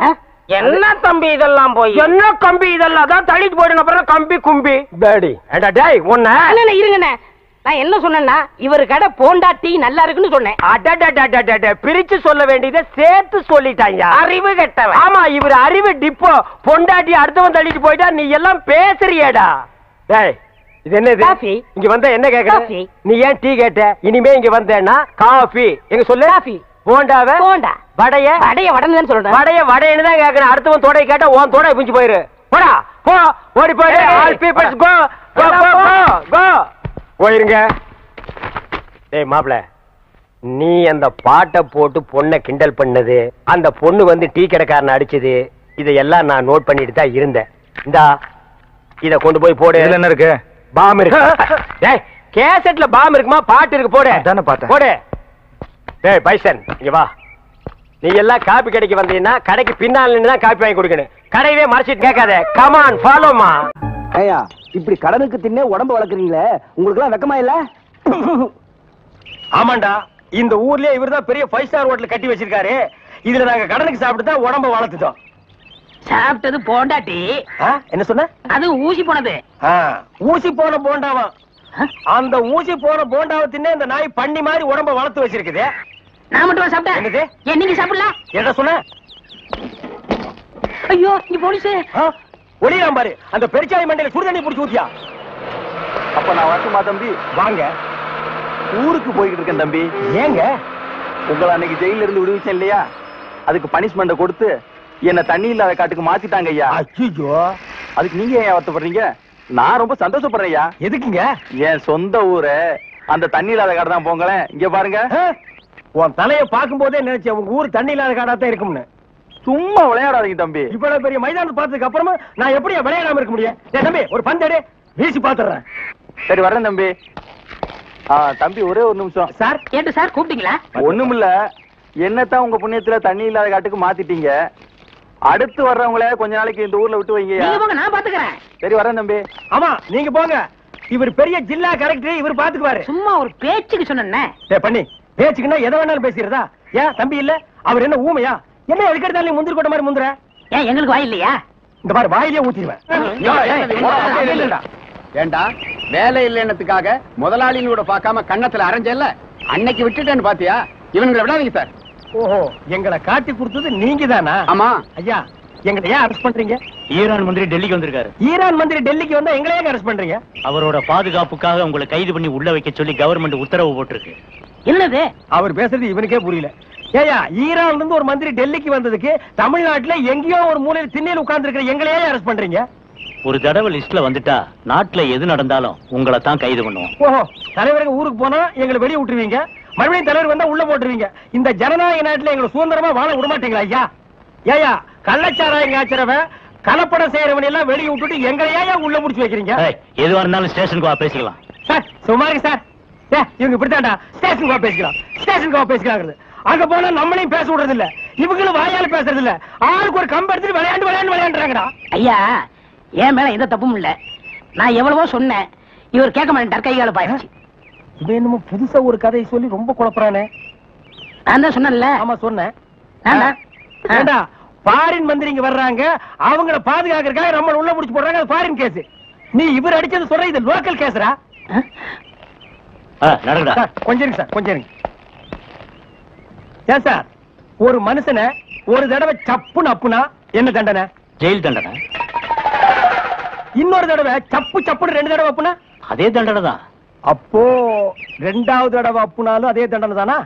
என்ன தம்பி இதெல்லாம் போய்? என்ன கம்பி இதெல்லாம் தான் தள்ளிட்டு போயிடும். அப்புறம் கம்பி கும்பி பேடி. ஏண்டா டேய் உன்ன அண்ணே இருங்கண்ணே. நான் என்ன சொன்னேன்னா இவர் கடை பொண்டாட்டி நல்லா இருக்குன்னு சொன்னேன். அடடடடடட பிரிச்சு சொல்ல வேண்டியதை சேர்த்து சொல்லிட்டாங்க. அறிவு கெட்டவன். ஆமா, இவர் அறிவு டிப்போ. பொண்டாட்டி அடுத்தவன் தள்ளிட்டு போயிட்டா நீ எல்லாம் பேசுறியேடா. டேய் இது என்னது? காஃபி. இங்க வந்தா என்ன கேக்குற? காஃபி. நீ ஏன் டீ கேட்ட? இனிமே இங்க வந்தேன்னா காஃபி. எங்க சொல்லு. காஃபி. போண்டாவே போண்டா. வடைய வடைய வடன்னு சொல்றேன். வடைய வடைன்னு தான் கேக்குறேன். அடுத்தவன் தோடை கேட்டா உன் தோடை பிஞ்சு போயிரு. போடா போ. ஓடி போயிடு. ஆல் பீப்பிள்ஸ் கோ கோ கோ கோ. போயிருங்க. டேய் மாப்ள, நீ அந்த பாட்டை போட்டு பொண்ணை கிண்டல் பண்ணது, அந்த பொண்ணு வந்து டீ கடைக்காரனை அடிச்சது, இதையெல்லாம் நான் நோட் பண்ணிட்டு தான் இருந்தேன். இந்தா இத கொண்டு போய் போடு. என்ன இருக்கு? பாம் இருக்கு. டேய் கேசட்ல பாம் இருக்குமா? பாட்டு இருக்கு, போடு. அதானே பார்த்தேன். போடு. டேய் பைசன் இங்க வா. நீ எல்லாம் காப்பி கடைக்கு வந்தீங்கன்னா கடைக்கு பின்னால நின்னு தான் காப்பி வாங்கி கொடுக்கணும். கடையவே மறைச்சிட்டு கேட்காத. கம் ஆன் ஃபாலோ மா. ஐயா, இப்படி கடனுக்கு தின்னே உடம்ப வளர்க்குறீங்களே, உங்களுக்கு எல்லாம் வெக்கமா இல்ல? ஆமாண்டா, இந்த ஊர்லயே இவர்தான் பெரிய 5 ஸ்டார் ஹோட்டல் கட்டி வச்சிருக்காரு. இதுல நாங்க கடனுக்கு சாப்பிட்டு தான் உடம்ப வளர்த்துட்டோம். சாப்பிட்டது பொண்டாட்டி. என்ன சொன்ன? அது ஊசி போனது. ஊசி போன போண்டாவா? அந்த ஊசி போன போண்டாவை தின்னே இந்த நாய் பண்ணி மாதிரி உடம்ப வளர்த்து வச்சிருக்குது. நான் மட்டும் சாப்பிட்டேன். என்னது? ஏன் நீங்க சாப்பிடலாம்? என்ன சொன்ன? ஐயோ நீ போலீஸ். ஒளியாம் பாரு. அந்த பெருச்சாய் மண்டையில சுடுதண்ணி புடிச்சு ஊத்தியா? அப்ப நான் வரட்டுமா தம்பி? வாங்க. ஊருக்கு போய்கிட்டு இருக்கேன் தம்பி. ஏங்க? உங்களை அன்னைக்கு ஜெயில இருந்து விடுவிச்சேன் இல்லையா, அதுக்கு பனிஷ்மெண்ட் கொடுத்து என்ன தண்ணி இல்லாத காட்டுக்கு மாத்திட்டாங்க ஐயா. ஐயோ, அதுக்கு நீங்க ஏன் வருத்தப்படுறீங்க? நான் ரொம்ப சந்தோஷப்படுறேன் ஐயா. எதுக்குங்க? என் சொந்த ஊரு அந்த தண்ணி இல்லாத காடு தான். போங்களேன், இங்க பாருங்க. உன் தலைய பாக்கும் போதே நினைச்சேன் உங்க ஊர் தண்ணி இல்லாத காடாத்தான் இருக்கும்னு. சும்மா விளையாடாதீங்க தம்பி. இவ்வளவு பெரிய மைதானத்தை பார்த்ததுக்கு அப்புறமா நான் எப்படி விளையாடாம இருக்க முடியும்? தம்பி ஒரு பந்தேடு வீசி பாத்துறேன். சரி வரேன் தம்பி. தம்பி ஒரே ஒரு நிமிஷம். சார் கேட்டு சார் கூப்பிட்டீங்களா? ஒண்ணுமில்ல, என்னத்தான் உங்க புண்ணியத்துல தண்ணி இல்லாத காட்டுக்கு மாத்திட்டீங்க. அடுத்து வர்றவங்கள கொஞ்ச நாளைக்கு இந்த ஊர்ல விட்டு வைங்க. நீங்க போங்க, நான் பாத்துக்கிறேன். சரி வரேன் தம்பி. ஆமா நீங்க போங்க. இவர் பெரிய ஜில்லா கலெக்டர், இவர் பாத்துக்குவாரு. சும்மா ஒரு பேச்சுக்கு சொன்னேன். பண்ணி பேச்சுக்குன்னா எதை வேணாலும் பேசிடுறதா? ஏன் தம்பி இல்ல? அவர் என்ன ஊமையா? என்ன எதுக்கெடுத்தாலும் முந்திரி கொட்ட மாதிரி முந்துற? ஏன் எங்களுக்கு வாய் இல்லையா? இந்த மாதிரி வாயிலே ஊத்திடுவேன். ஏண்டா வேலை இல்லைன்னதுக்காக முதலாளியோட பார்க்காம கண்ணத்துல அரைஞ்சல்ல, அன்னைக்கு விட்டுட்டேன்னு பாத்தியா? இவனுங்களை விடாதீங்க சார். ஓஹோ, எங்களை காட்டி கொடுத்தது நீங்க தானா? ஆமா ஐயா, எங்களை ஏன் அரெஸ்ட் பண்றீங்க? ஈரான் மந்திரி டெல்லிக்கு வந்திருக்காரு. ஈரான் மந்திரி டெல்லிக்கு வந்தா எங்களை ஏன் அரெஸ்ட் பண்றீங்க? அவரோட பாதுகாப்புக்காக உங்களை கைது பண்ணி உள்ள வைக்க சொல்லி கவர்மெண்ட் உத்தரவு போட்டிருக்கு. என்னது? அவர் பேசுறது இவனுக்கே புரியல. ஏயா, ஈரான்ல இருந்து ஒரு மந்திரி டெல்லிக்கு வந்ததுக்கு தமிழ்நாட்டுல எங்கேயோ ஒரு மூலையில் திண்ணையில் உட்கார்ந்து இருக்கிற எங்களையே அரெஸ்ட் பண்றீங்க? ஒரு தடவை லிஸ்ட்ல வந்துட்டா நாட்டுல எது நடந்தாலும் உங்களை தான் கைது பண்ணுவோம். ஓஹோ, தலைவருக்கு ஊருக்கு போனா எங்களை வெளியே விட்டுருவீங்க, மறுபடியும் தலைவர் வந்தா உள்ள போட்டுருவீங்க. இந்த ஜனநாயக நாட்டுல எங்களை சுதந்திரமா வாழ விட மாட்டீங்களா ஐயா? ஏயா, கள்ளச்சாராயம் காய்ச்சறவன் கலப்படம் செய்யறவன் எல்லாம் வெளியே விட்டுட்டு எங்களையா உள்ள முடிச்சு வைக்கிறீங்க? எதுவா இருந்தாலும் ஸ்டேஷனுக்கு வா பேசிக்கலாம். சார் சுமாரி சார், இவங்க இப்படித்தாண்டா ஸ்டேஷனுக்கு வா பேசிக்கலாம், ஸ்டேஷனுக்கு வா பேசிக்கலாம். அங்க போனா நம்மளையும் பேச விடுறது இல்ல, இவங்களும் வாயால பேசுறது இல்ல, ஆளுக்கு ஒரு கம்பு எடுத்துட்டு விளையாண்டுறாங்கடா. ஐயா, என் மேல எந்த தப்பும் இல்ல. நான் எவ்வளவோ சொன்னேன், இவர் கேட்க மாட்டேன், கையால பாயிடுச்சு. இவன் என்னமோ புதுசா ஒரு கதையை சொல்லி ரொம்ப குழப்பறானே. நான் தான் சொன்னேன்ல. ஆமா சொன்னேன். ஃபாரின் மந்திரிங்க வர்றாங்க, அவங்கள பாதுகாக்கிறதுக்காக நம்ம உள்ள முடிச்சு போடுறாங்க, அது ஃபாரின் கேஸ். நீ இவர் அடிச்சது சொல்ற, இது லோக்கல் கேஸ்ரா. கொஞ்சம் இருங்க சார், கொஞ்சம் இருங்க. ஏன் சார், ஒரு மனுஷனை ஒரு தடவை சப்புன்னு அப்புனா என்ன தண்டனை? ஜெயில் தண்டனை. இன்னொரு தடவை சப்பு சப்புன்னு 2 தடவை அப்புனா அதே தண்டனை தான். அப்போ 2வது தடவை அப்புனாலும் அதே தண்டனை தானா?